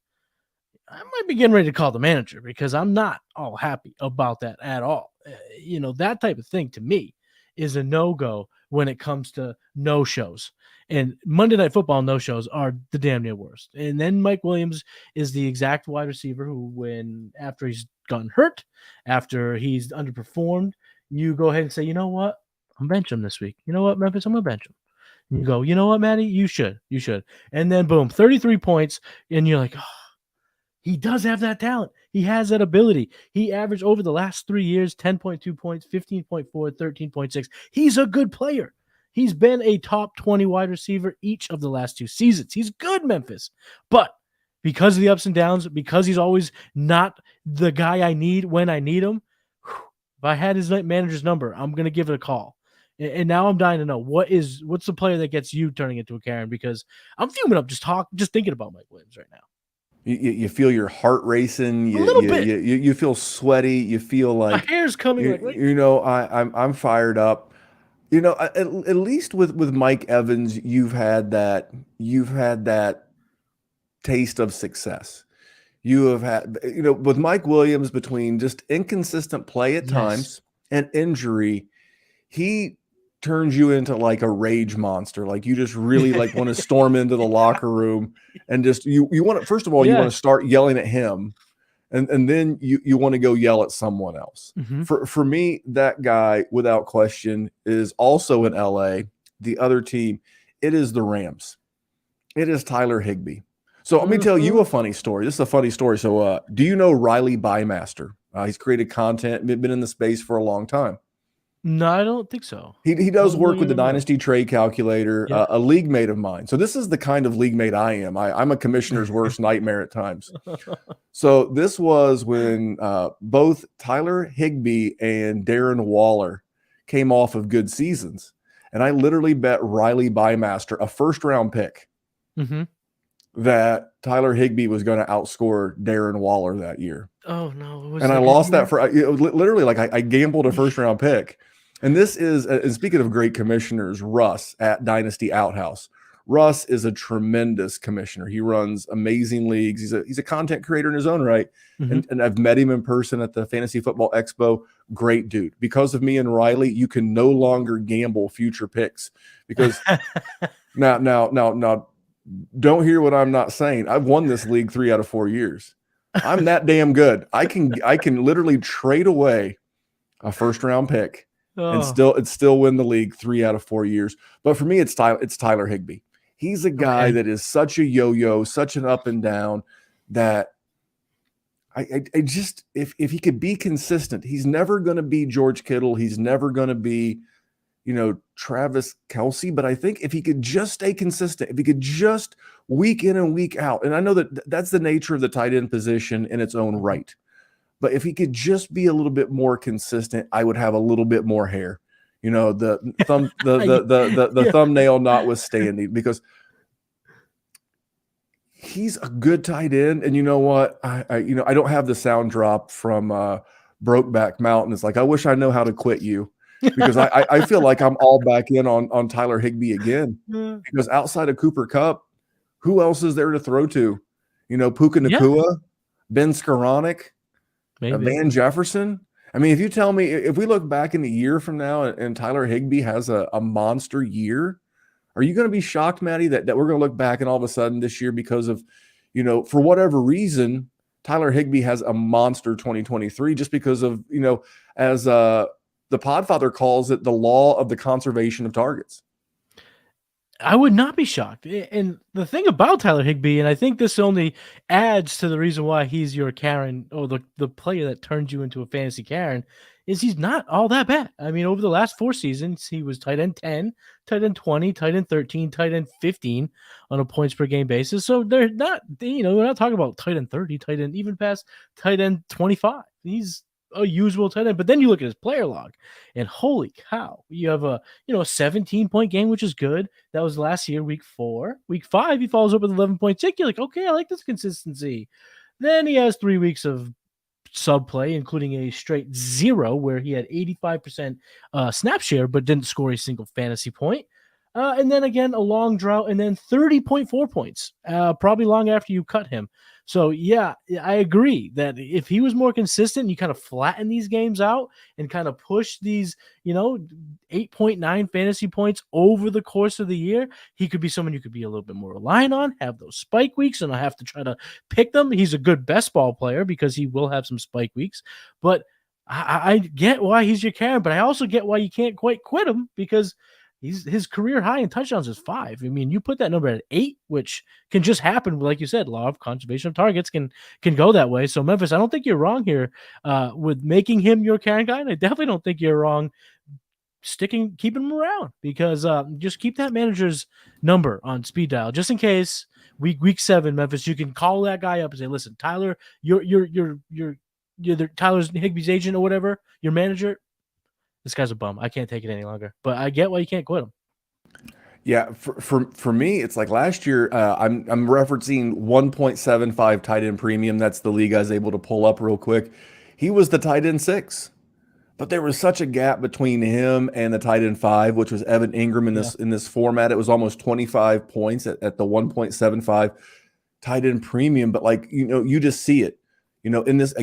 I might be getting ready to call the manager, because I'm not all happy about that at all. That type of thing to me is a no-go when it comes to no-shows. And Monday Night Football no-shows are the damn near worst. And then Mike Williams is the exact wide receiver who, after he's gotten hurt, after he's underperformed, you go ahead and say, you know what? I'm benching him this week. You know what, Memphis? I'm going to bench him. And you go, you know what, Matty? You should. And then, boom, 33 points. And you're like, oh, he does have that talent. He has that ability. He averaged over the last 3 years 10.2 points, 15.4, 13.6. He's a good player. He's been a top 20 wide receiver each of the last 2 seasons. He's good, Memphis. But because of the ups and downs, because he's always not the guy I need when I need him, if I had his manager's number, I'm going to give it a call. And now I'm dying to know what's the player that gets you turning into a Karen, because I'm fuming up just thinking about Mike Williams right now. You feel your heart racing. A little bit. You feel sweaty. You feel like my hair's coming. I'm fired up. At least with Mike Evans, you've had that taste of success. You have had, with Mike Williams, between just inconsistent play at times and injury, he turns you into like a rage monster. Like you just really like want to storm into the locker room and just you want to, first of all, you want to start yelling at him, and then you want to go yell at someone else. Mm-hmm. For me, that guy without question is also in LA. The other team, it is the Rams. It is Tyler Higbee. So let me tell you a funny story. This is a funny story. So do you know Riley Bymaster? He's created content, been in the space for a long time. No, I don't think so. He does work with the Dynasty Trade Calculator, a league mate of mine. So this is the kind of league mate I am. I'm a commissioner's worst nightmare at times. So this was when both Tyler Higbee and Darren Waller came off of good seasons. And I literally bet Riley Bymaster, a first-round pick, that Tyler Higbee was going to outscore Darren Waller that year. Oh, no. And I lost that for literally, like I gambled a first-round pick. And this is, and speaking of great commissioners, Russ at Dynasty Outhouse. Russ is a tremendous commissioner. He runs amazing leagues. He's a content creator in his own right. And I've met him in person at the Fantasy Football Expo. Great dude. Because of me and Riley, you can no longer gamble future picks because now, don't hear what I'm not saying. I've won this league 3 out of 4 years. I'm that damn good. I can literally trade away a first round pick and still win the league 3 out of 4 years. But for me, it's Tyler Higbee. He's a guy that is such a yo-yo, such an up and down that I just, if he could be consistent, he's never going to be George Kittle. He's never going to be, Travis Kelce. But I think if he could just stay consistent, if he could just week in and week out, and I know that that's the nature of the tight end position in its own right. But if he could just be a little bit more consistent, I would have a little bit more hair. The thumbnail notwithstanding, because he's a good tight end. And you know what? I don't have the sound drop from Brokeback Mountain. It's like, I wish I know how to quit you, because I feel like I'm all back in on Tyler Higbee again. Because outside of Cooper Kupp, who else is there to throw to? Puka Nacua, Ben Skoranek, Van Jefferson. I mean, if you tell me, if we look back in a year from now and Tyler Higbee has a monster year, are you going to be shocked, Matty, that we're going to look back and all of a sudden this year, because of, for whatever reason, Tyler Higbee has a monster 2023 just because of, as the Podfather calls it, the law of the conservation of targets? I would not be shocked. And the thing about Tyler Higbee, and I think this only adds to the reason why he's your Karen, or the player that turns you into a fantasy Karen, is he's not all that bad. I mean, over the last 4 seasons, he was tight end 10, tight end 20, tight end 13, tight end 15 on a points per game basis. So they're not, we're not talking about tight end 30, tight end even past tight end 25. He's a usual tight end. But then you look at his player log, and holy cow, you have a 17-point game, which is good. That was last year, week 4. Week 5, he follows up with 11.6. You're like, okay, I like this consistency. Then he has 3 weeks of sub play, including a straight 0 where he had 85% snap share but didn't score a single fantasy point. And then again, a long drought, and then 30.4 points, probably long after you cut him. So, yeah, I agree that if he was more consistent, you kind of flatten these games out and kind of push these, 8.9 fantasy points over the course of the year, he could be someone you could be a little bit more reliant on, have those spike weeks, and I have to try to pick them. He's a good best ball player because he will have some spike weeks. But I get why he's your Karen, but I also get why you can't quite quit him, because his career high in touchdowns is 5. I mean, you put that number at 8, which can just happen. Like you said, law of conservation of targets can go that way. So Memphis, I don't think you're wrong here with making him your Karen guy. And I definitely don't think you're wrong keeping him around, because just keep that manager's number on speed dial just in case week 7, Memphis, you can call that guy up and say, listen, Tyler, you're Tyler's Higbee's agent or whatever, your manager. This guy's a bum. I can't take it any longer. But I get why you can't quit him. Yeah, for me, it's like last year. I'm referencing 1.75 tight end premium. That's the league I was able to pull up real quick. He was the tight end 6, but there was such a gap between him and the tight end 5, which was Evan Ingram in this format. It was almost 25 points at the 1.75 tight end premium. But you just see it. In this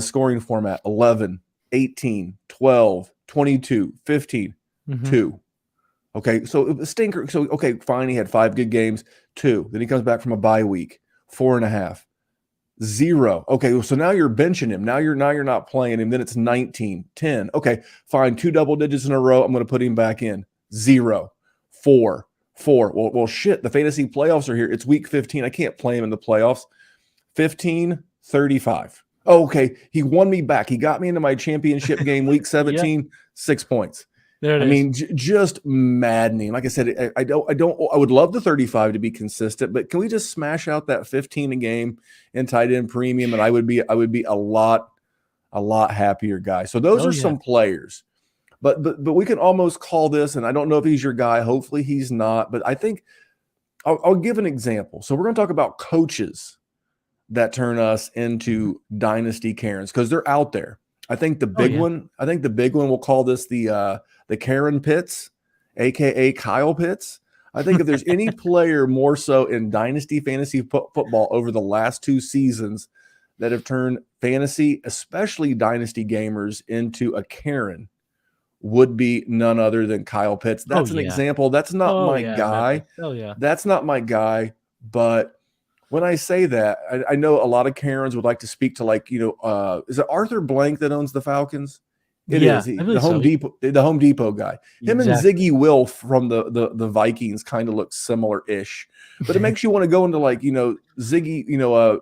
scoring format, 11, 18, 12. 22, 15, 2. Okay, so it was stinker. So, okay, fine, he had 5 good games, 2. Then he comes back from a bye week, 4.5, 0. Okay, so now you're benching him. Now you're not playing him. Then it's 19, 10. Okay, fine, 2 double digits in a row. I'm going to put him back in. 0, 4, 4. Well, shit, the fantasy playoffs are here. It's week 15. I can't play him in the playoffs. 15, 35. Oh, okay, he won me back. He got me into my championship game, week 17, 6 points. There it is. I mean, just maddening. Like I said, I would love the 35 to be consistent, but can we just smash out that 15 a game in tight end premium, and I would be a lot happier guy. So those are some players, but we can almost call this, and I don't know if he's your guy. Hopefully he's not, but I think I'll give an example. So we're going to talk about coaches that turn us into Dynasty Karens, because they're out there. I think the Oh, big yeah. one. I think the big one. We'll call this the Karen Pitts, aka Kyle Pitts. I think if there's any player more so in Dynasty fantasy football over the last 2 seasons that have turned fantasy, especially Dynasty gamers, into a Karen, would be none other than Kyle Pitts. Oh, That's an yeah. example. That's not Oh, my yeah, guy. Memphis. Oh, yeah. That's not my guy. But when I say that, I know a lot of Karens would like to speak to, like, is it Arthur Blank that owns the Falcons? It Yeah, is. I The believe Home so. Depot, the Home Depot guy. Him Exactly. and Ziggy Wilf from the Vikings kind of look similar-ish. But it makes you want to go into, like, Ziggy,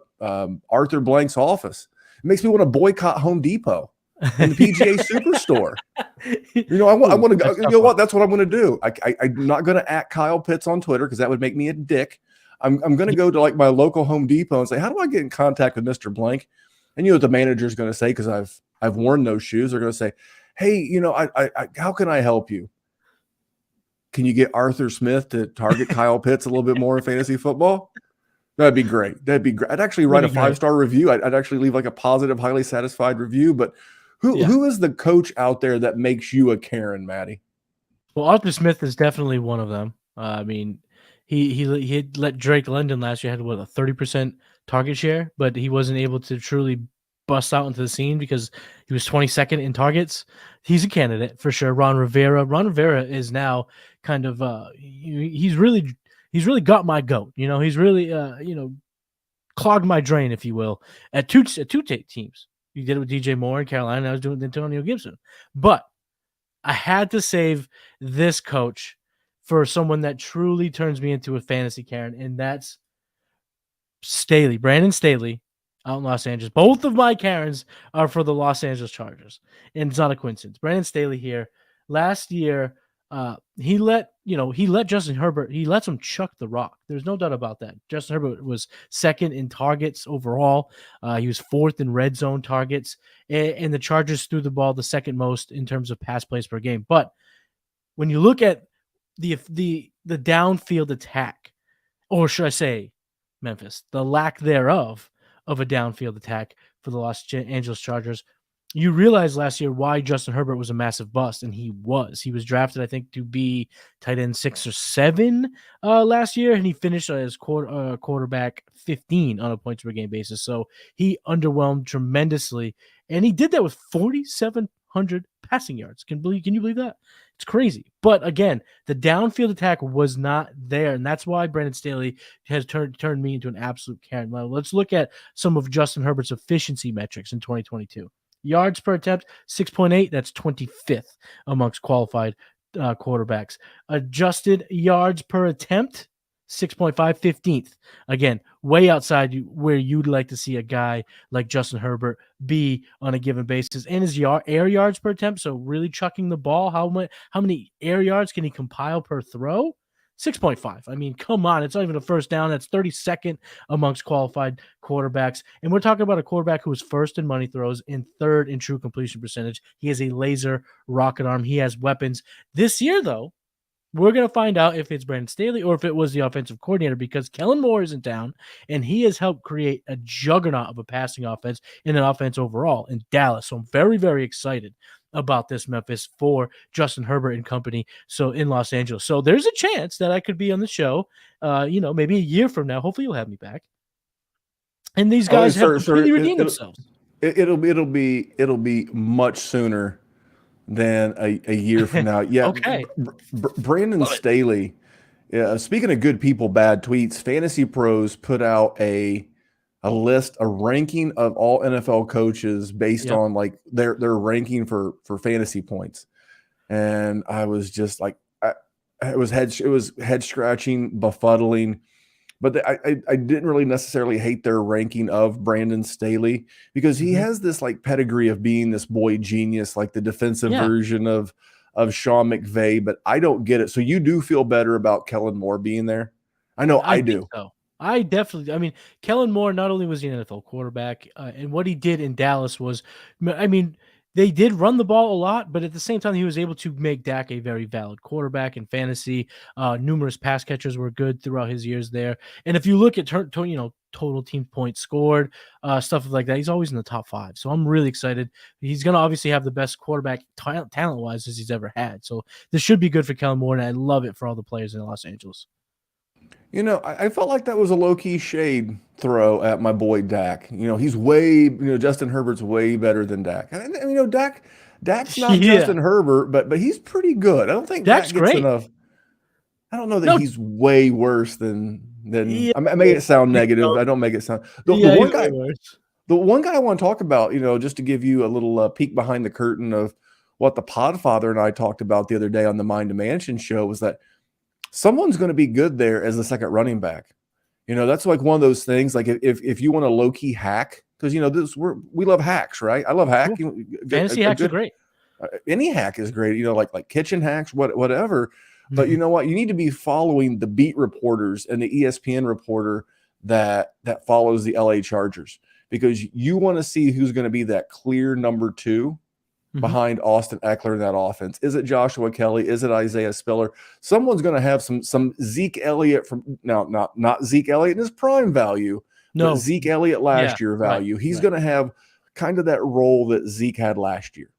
Arthur Blank's office. It makes me want to boycott Home Depot and the PGA Superstore. I want to go. You know what? That's what I'm going to do. I'm not going to at Kyle Pitts on Twitter because that would make me a dick. I'm going to go to, like, my local Home Depot and say, how do I get in contact with Mr. Blank? And what the manager is going to say, because I've worn those shoes. They're going to say, hey, how can I help you? Can you get Arthur Smith to target Kyle Pitts a little bit more in fantasy football? That'd be great. I'd actually write a 5-star review. I'd actually leave, like, a positive, highly satisfied review. But who is the coach out there that makes you a Karen, Matty? Well, Arthur Smith is definitely one of them. I mean, he had let Drake London last year had a 30% target share, but he wasn't able to truly bust out into the scene because he was 22nd in targets. He's a candidate for sure. Ron Rivera is now kind of he's really got my goat. He's really clogged my drain, if you will, at two teams. He did it with DJ Moore in Carolina. I was doing it with Antonio Gibson, but I had to save this coach for someone that truly turns me into a fantasy Karen, and that's Brandon Staley out in Los Angeles. Both of my Karens are for the Los Angeles Chargers, and it's not a coincidence. Brandon Staley here last year, he let Justin Herbert, he lets him chuck the rock. There's no doubt about that. Justin Herbert was second in targets overall. He was fourth in red zone targets, and the Chargers threw the ball the second most in terms of pass plays per game. But when you look at the downfield attack, or should I say, Memphis, the lack thereof of a downfield attack for the Los Angeles Chargers, you realize last year why Justin Herbert was a massive bust, and he was. He was drafted, I think, to be tight end 6 or 7 last year, and he finished as quarterback 15 on a points per game basis. So he underwhelmed tremendously, and he did that with 4,700 passing yards. Can you believe that? It's crazy. But again, the downfield attack was not there, and that's why Brandon Staley has turned me into an absolute Karen. Well, let's look at some of Justin Herbert's efficiency metrics in 2022. Yards per attempt, 6.8. That's 25th amongst qualified quarterbacks. Adjusted yards per attempt, 6.5, 15th. Again, way outside where you'd like to see a guy like Justin Herbert be on a given basis. And his air yards per attempt, so really chucking the ball, how many air yards can he compile per throw? 6.5. I mean, come on. It's not even a first down. That's 32nd amongst qualified quarterbacks. And we're talking about a quarterback who was first in money throws and third in true completion percentage. He has a laser rocket arm. He has weapons. This year, though, we're going to find out if it's Brandon Staley or if it was the offensive coordinator, because Kellen Moore is in town, and he has helped create a juggernaut of a passing offense and an offense overall in Dallas. So I'm very, very excited about this, Memphis, for Justin Herbert and company, so in Los Angeles. So there's a chance that I could be on the show, maybe a year from now. Hopefully you'll have me back. And these guys have completely redeemed themselves. It'll be much sooner than a year from now. Yeah. Okay. Brandon Staley. Speaking of good people, bad tweets, Fantasy Pros put out a ranking of all NFL coaches based on, like, their ranking for fantasy points. And I was just like, it was head scratching, befuddling. But I didn't really necessarily hate their ranking of Brandon Staley, because he has this, like, pedigree of being this boy genius, like the defensive version of Sean McVay. But I don't get it. So you do feel better about Kellen Moore being there? I know I do. So. I mean, Kellen Moore, not only was he an NFL quarterback, and what he did in Dallas was, I mean, They did run the ball a lot, but at the same time, he was able to make Dak a very valid quarterback in fantasy. Numerous pass catchers were good throughout his years there. And if you look at total team points scored, stuff like that, he's always in the top 5. So I'm really excited. He's going to obviously have the best quarterback talent-wise as he's ever had. So this should be good for Kellen Moore, and I love it for all the players in Los Angeles. You know, I felt like that was a low-key shade throw at my boy Dak. You know, he's way, Justin Herbert's way better than Dak. And Dak's not Yeah. Justin Herbert, but he's pretty good. I don't think Dak's Dak gets great. enough. I don't know that No. he's way worse than Yeah. I made it sound negative. I don't make it sound. The one guy I want to talk about, just to give you a little peek behind the curtain of what the Podfather and I talked about the other day on the Mind to Mansion show, was that someone's going to be good there as the second running back. That's like one of those things. Like if you want a low key hack, because we love hacks, right? I love hack. Cool. Fantasy hacks are great. Any hack is great. Like kitchen hacks, whatever. But you know what? You need to be following the beat reporters and the ESPN reporter that follows the LA Chargers, because you want to see who's going to be that clear number 2 behind Austin Eckler in that offense. Is it Joshua Kelly? Is it Isaiah Spiller? Someone's going to have some Zeke Elliott not Zeke Elliott in his prime value, but Zeke Elliott last year value. He's going to have kind of that role that Zeke had last year.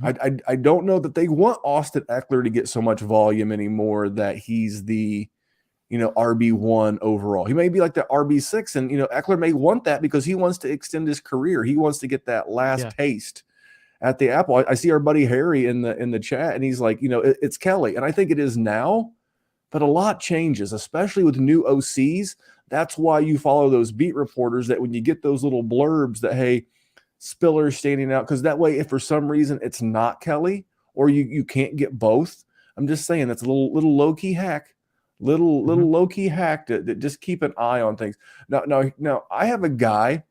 I don't know that they want Austin Eckler to get so much volume anymore that he's the RB1 overall. He may be like the RB6, and Eckler may want that because he wants to extend his career. He wants to get that last taste at the apple. I see our buddy Harry in the chat, and he's like, it's Kelly, and I think it is now, but a lot changes, especially with new OCs. That's why you follow those beat reporters, that when you get those little blurbs that, hey, Spiller standing out, because that way, if for some reason it's not Kelly or you can't get both, I'm just saying that's a little low-key hack, little low-key hack to just keep an eye on things. Now I have a guy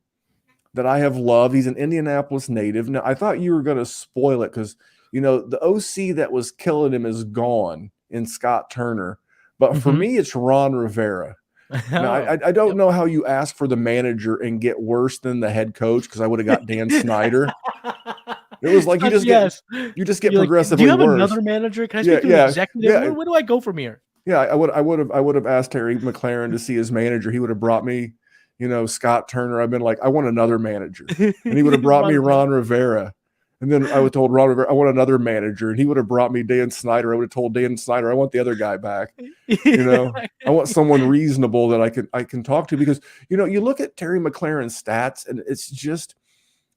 that I have loved. He's an Indianapolis native. Now, I thought you were going to spoil it because, the OC that was killing him is gone in Scott Turner. But for me, it's Ron Rivera. Now, I don't know how you ask for the manager and get worse than the head coach, because I would have got Dan Snyder. It was like you just get progressively worse. Do you have worse. Another manager? Can I speak to an executive? Where do I go from here? Yeah, I would have asked Terry McLaren to see his manager. He would have brought me, Scott Turner. I've been like, I want another manager, and he would have brought me Ron Rivera. And then I would have told Ron Rivera, I want another manager, and he would have brought me Dan Snyder. I would have told Dan Snyder, I want the other guy back. I want someone reasonable that I can talk to, because you look at Terry McLaren's stats, and it's just,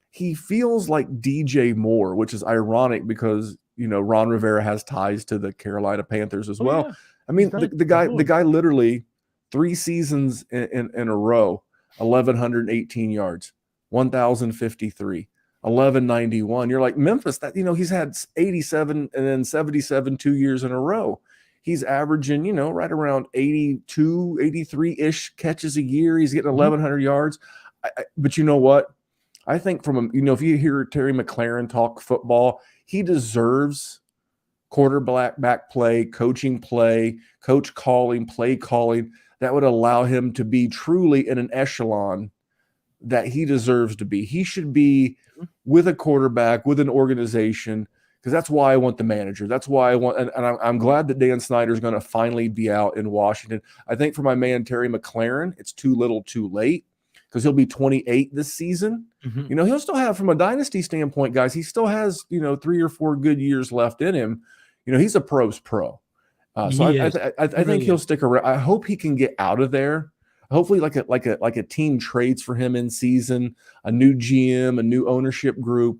he feels like DJ Moore, which is ironic because Ron Rivera has ties to the Carolina Panthers as well. Yeah. I mean, the guy literally 3 seasons in a row, 1,118 yards, 1,053. 1191. You're like, Memphis, that he's had 87 and then 77 2 years in a row. He's averaging, right around 82, 83-ish catches a year. He's getting 1,100 yards. But you know what? I think if you hear Terry McLaren talk football, he deserves quarterback play, coaching play, coach calling, play calling that would allow him to be truly in an echelon that he deserves to be. He should be with a quarterback, with an organization, because that's why I want the manager. That's why I want, and I'm glad that Dan Snyder is going to finally be out in Washington. I think for my man Terry McLaren, it's too little too late, because he'll be 28 this season. He'll still have, from a dynasty standpoint, guys, he still has 3 or 4 good years left in him. He's a pro's pro. So I think he'll stick around. I hope he can get out of there. Hopefully, like a team trades for him in season, a new GM, a new ownership group.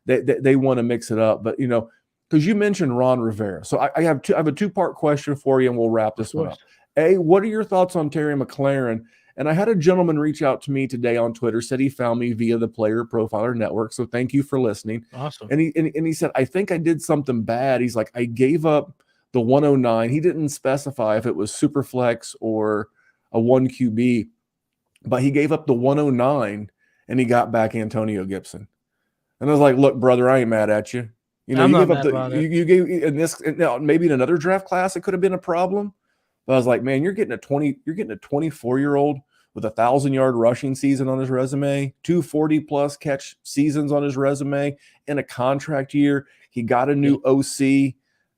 They want to mix it up. But because you mentioned Ron Rivera, so I have a 2-part question for you, and we'll wrap this one up. A, what are your thoughts on Terry McLaren? And I had a gentleman reach out to me today on Twitter, said he found me via the Player Profiler Network. So thank you for listening. Awesome. And he said, I think I did something bad. He's like, I gave up the 109. He didn't specify if it was Superflex or a 1 QB, but he gave up the 109 and he got back Antonio Gibson. And I was like, look, brother, I ain't mad at you. You gave in this, now maybe in another draft class, it could have been a problem. But I was like, man, you're getting a 24-year-old with a 1,000-yard rushing season on his resume, 240-plus catch seasons on his resume, in a contract year. He got a new OC.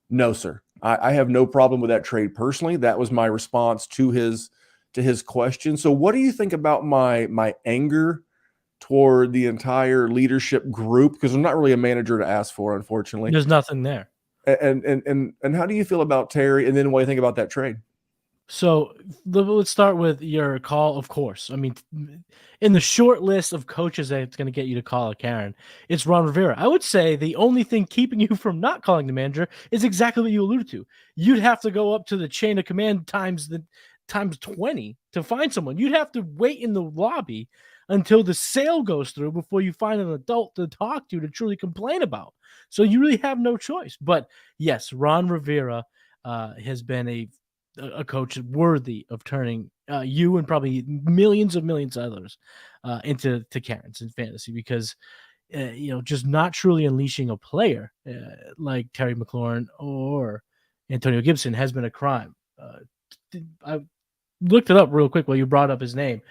No, sir. I have no problem with that trade personally. That was my response to his question. So what do you think about my anger toward the entire leadership group? Because I'm not really a manager to ask for, unfortunately. There's nothing there. And how do you feel about Terry? And then what do you think about that trade? So let's start with your call, of course. I mean, in the short list of coaches that's going to get you to call a Karen, it's Ron Rivera. I would say the only thing keeping you from not calling the manager is exactly what you alluded to. You'd have to go up to the chain of command times 20 to find someone. You'd have to wait in the lobby until the sale goes through before you find an adult to talk to truly complain about. So you really have no choice. But yes, Ron Rivera has been a coach worthy of turning you and probably millions of others into Karens in fantasy, because just not truly unleashing a player like Terry McLaurin or Antonio Gibson has been a crime. I looked it up real quick while you brought up his name.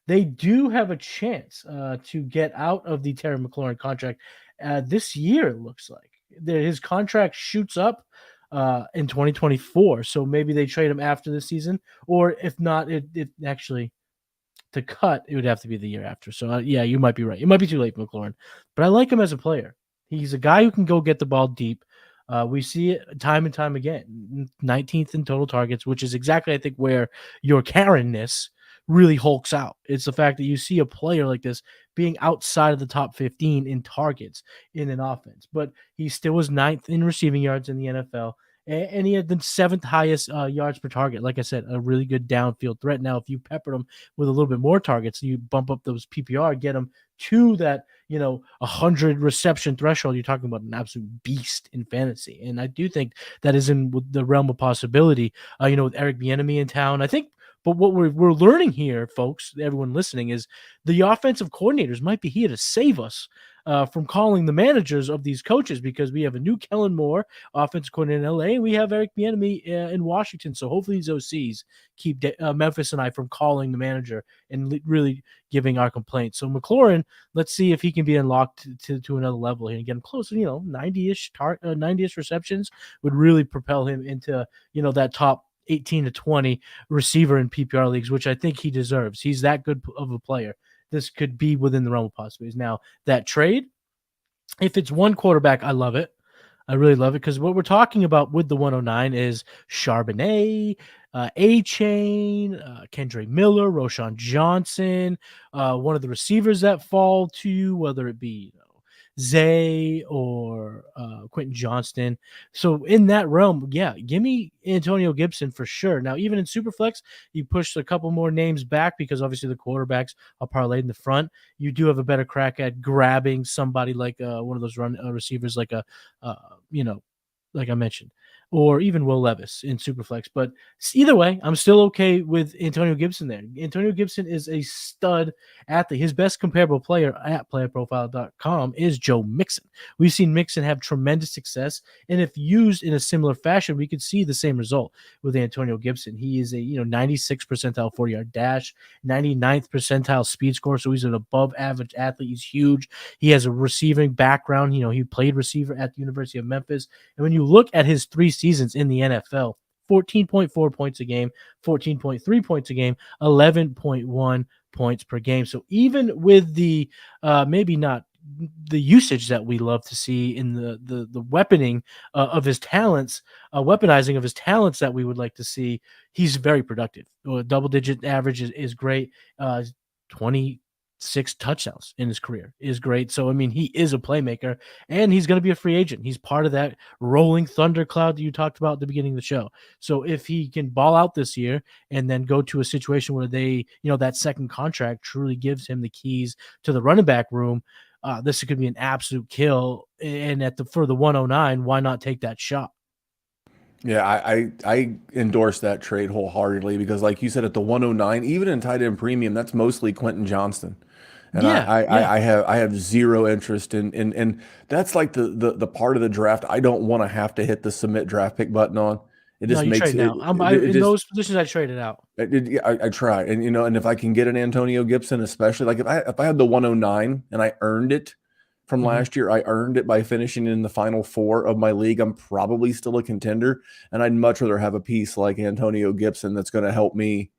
They do have a chance to get out of the Terry McLaurin contract this year. It looks like his contract shoots up in 2024. So maybe they trade him after the season, or if not, it actually, to cut, it would have to be the year after. So yeah, you might be right. It might be too late for McLaurin, but I like him as a player. He's a guy who can go get the ball deep. We see it time and time again. 19th in total targets, which is exactly, I think, where your Karen-ness really hulks out. It's the fact that you see a player like this being outside of the top 15 in targets in an offense, but he still was 9th in receiving yards in the NFL, and he had the 7th highest yards per target. Like I said, a really good downfield threat. Now, if you peppered him with a little bit more targets, you bump up those PPR, get him to that 100 reception threshold, you're talking about an absolute beast in fantasy. And I do think that is in the realm of possibility. With Eric Bieniemy in town, I think. But what we're learning here, folks, everyone listening, is the offensive coordinators might be here to save us from calling the managers of these coaches, because we have a new Kellen Moore, offensive coordinator in LA, and we have Eric Bieniemy in Washington. So hopefully these OCs keep Memphis and I from calling the manager and really giving our complaints. So McLaurin, let's see if he can be unlocked to another level here and get him closer. 90-ish receptions would really propel him into that top 18 to 20 receiver in PPR leagues, which I think he deserves. He's that good of a player. This could be within the realm of possibilities. Now, that trade, if it's one quarterback, I love it. I really love it, because what we're talking about with the 109 is Charbonnet, A-Chain, Kendre Miller, Roshan Johnson, one of the receivers that fall to you, whether it be Zay or Quentin Johnston. So in that realm, yeah, give me Antonio Gibson for sure. Now, even in Superflex, you push a couple more names back because obviously the quarterbacks are parlayed in the front. You do have a better crack at grabbing somebody like one of those receivers, like like I mentioned, or even Will Levis in Superflex. But either way, I'm still okay with Antonio Gibson there. Antonio Gibson is a stud athlete. His best comparable player at PlayerProfiler.com is Joe Mixon. We've seen Mixon have tremendous success, and if used in a similar fashion, we could see the same result with Antonio Gibson. He is a 96 percentile 40-yard dash, 99th percentile speed score, so he's an above-average athlete. He's huge. He has a receiving background. He played receiver at the University of Memphis, and when you look at his 3 seasons in the NFL, 14.4 points a game, 14.3 points a game, 11.1 points per game. So even with the maybe not the usage that we love to see in the weaponing of his talents, weaponizing of his talents that we would like to see, he's very productive. Double-digit average is great. 26 touchdowns in his career is great. So, I mean, he is a playmaker, and he's going to be a free agent. He's part of that rolling thundercloud that you talked about at the beginning of the show. So if he can ball out this year and then go to a situation where they, that second contract truly gives him the keys to the running back room, this could be an absolute kill. And for the 109, why not take that shot? Yeah, I endorse that trade wholeheartedly, because like you said, at the 109, even in tight end premium, that's mostly Quentin Johnston. And I have zero interest in that's like the part of the draft I don't want to hit the submit draft pick button on. It just makes it. In those positions, I traded out. I try, and and if I can get an Antonio Gibson, especially like if I had the 109 and I earned it from last year, I earned it by finishing in the final 4 of my league. I'm probably still a contender, and I'd much rather have a piece like Antonio Gibson that's going to help me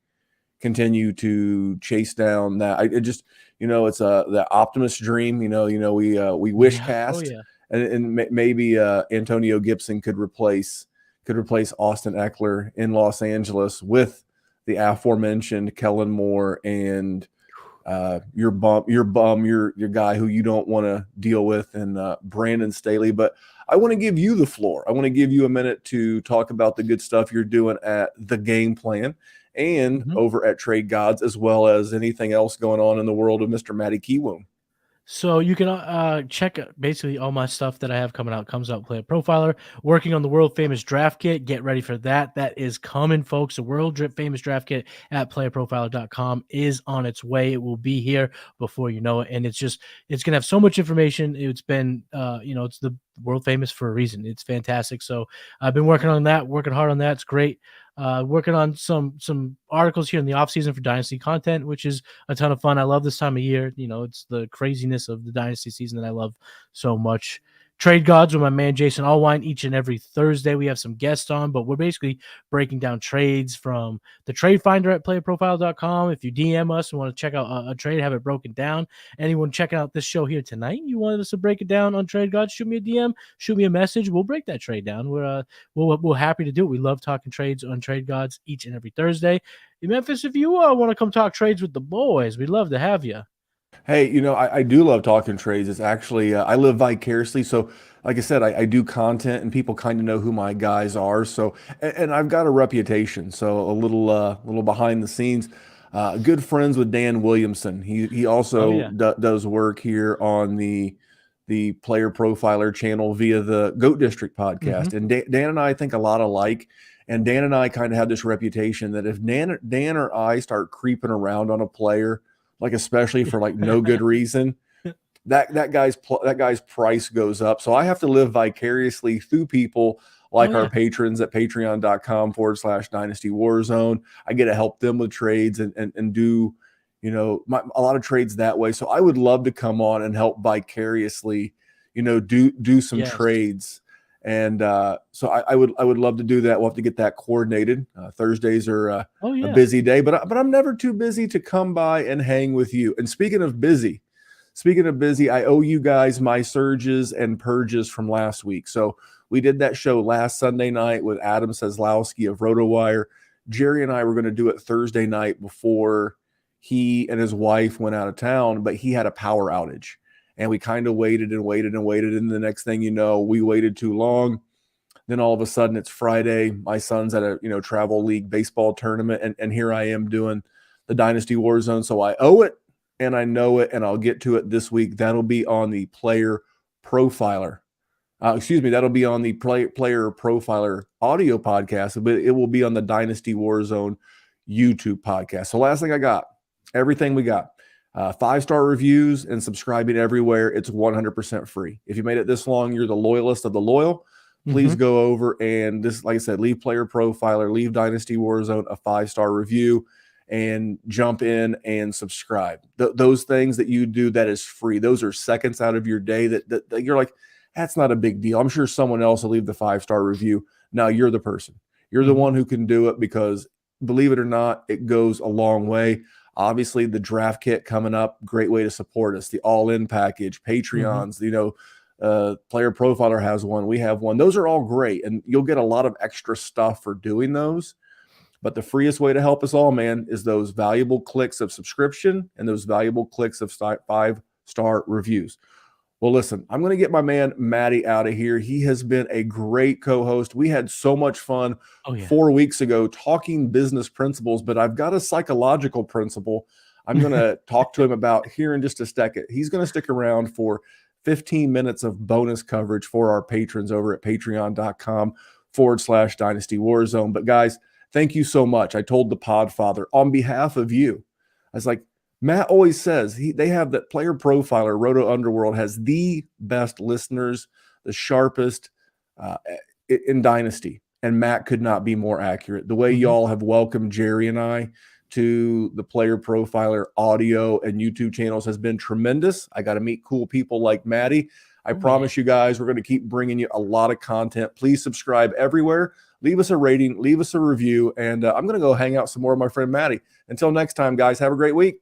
continue to chase down that. It just it's the optimist dream. We wish Yeah. cast, Oh yeah. and maybe Antonio Gibson could replace Austin Eckler in Los Angeles with the aforementioned Kellen Moore and your guy who you don't want to deal with, and Brandon Staley. But I want to give you the floor. I want to give you a minute to talk about the good stuff you're doing at The Game Plan and over at Trade Gods, as well as anything else going on in the world of Mr. Matty Kiwoom. So you can check basically all my stuff that I have coming out. Comes out Player Profiler, working on the world famous draft kit. Get ready for that. That is coming, folks. The world famous draft kit at playerprofiler.com is on its way. It will be here before you know it, and it's gonna have so much information. It's been it's the world famous for a reason. It's fantastic. So I've been working on that, working hard on that. It's great. Working on some articles here in the off season for Dynasty content, which is a ton of fun. I love this time of year. It's the craziness of the Dynasty season that I love so much. Trade Gods with my man Jason Allwine each and every Thursday. We have some guests on, but we're basically breaking down trades from the trade finder at playerprofile.com. If you DM us and want to check out a trade, have it broken down. Anyone checking out this show here tonight, you wanted us to break it down on Trade Gods, shoot me a DM, shoot me a message. We'll break that trade down. We're happy to do it. We love talking trades on Trade Gods each and every Thursday. In Memphis, if you want to come talk trades with the boys, we'd love to have you. Hey, I do love talking trades. It's actually, I live vicariously. So, like I said, I do content and people kind of know who my guys are. So, and I've got a reputation. So, a little behind the scenes. Good friends with Dan Williamson. He also does work here on the Player Profiler channel via the Goat District podcast. And Dan and I think a lot alike. And Dan and I kind of have this reputation that if Dan or I start creeping around on a player, like especially for like no good reason, that guy's price goes up. So I have to live vicariously through people like our patrons at patreon.com/Dynasty Warzone. I get to help them with trades and do a lot of trades that way. So I would love to come on and help vicariously do some trades. And so I would love to do that. We'll have to get that coordinated. Thursdays are a busy day, but I'm never too busy to come by and hang with you. And speaking of busy, I owe you guys my surges and purges from last week. So we did that show last Sunday night with Adam Seslowski of RotoWire. Jerry and I were going to do it Thursday night before he and his wife went out of town, but he had a power outage. And we kind of waited and waited and waited. And the next thing you know, we waited too long. Then all of a sudden it's Friday. My son's at a travel league baseball tournament. And here I am doing the Dynasty Warzone. So I owe it and I know it, and I'll get to it this week. That'll be on the Player Profiler. That'll be on the Player Profiler audio podcast, but it will be on the Dynasty Warzone YouTube podcast. So last thing I got, everything we got. 5-star reviews and subscribing everywhere. It's 100% free. If you made it this long, you're the loyalist of the loyal. Please go over and just, like I said, leave Player Profiler, leave Dynasty Warzone a 5-star review, and jump in and subscribe. Those things that you do, that is free. Those are seconds out of your day that you're like, that's not a big deal. I'm sure someone else will leave the 5-star review. Now you're the person. You're the one who can do it, because believe it or not, it goes a long way. Obviously, the draft kit coming up, great way to support us. The all-in package, Patreons, Player Profiler has one. We have one. Those are all great, and you'll get a lot of extra stuff for doing those. But the freest way to help us all, man, is those valuable clicks of subscription and those valuable clicks of 5-star reviews. Well, listen, I'm going to get my man Matty out of here. He has been a great co-host. We had so much fun 4 weeks ago talking business principles, but I've got a psychological principle I'm going to talk to him about here in just a second. He's going to stick around for 15 minutes of bonus coverage for our patrons over at patreon.com/Dynasty Warzone. But guys, thank you so much. I told the Podfather on behalf of you, I was like, Matt always says they have that Player Profiler, Roto Underworld has the best listeners, the sharpest in Dynasty. and Matt could not be more accurate. The way Mhm. y'all have welcomed Jerry and I to the Player Profiler audio and YouTube channels has been tremendous. I got to meet cool people like Matty. I promise you guys, we're going to keep bringing you a lot of content. Please subscribe everywhere. Leave us a rating, leave us a review, and I'm going to go hang out some more with my friend Matty. Until next time, guys, have a great week.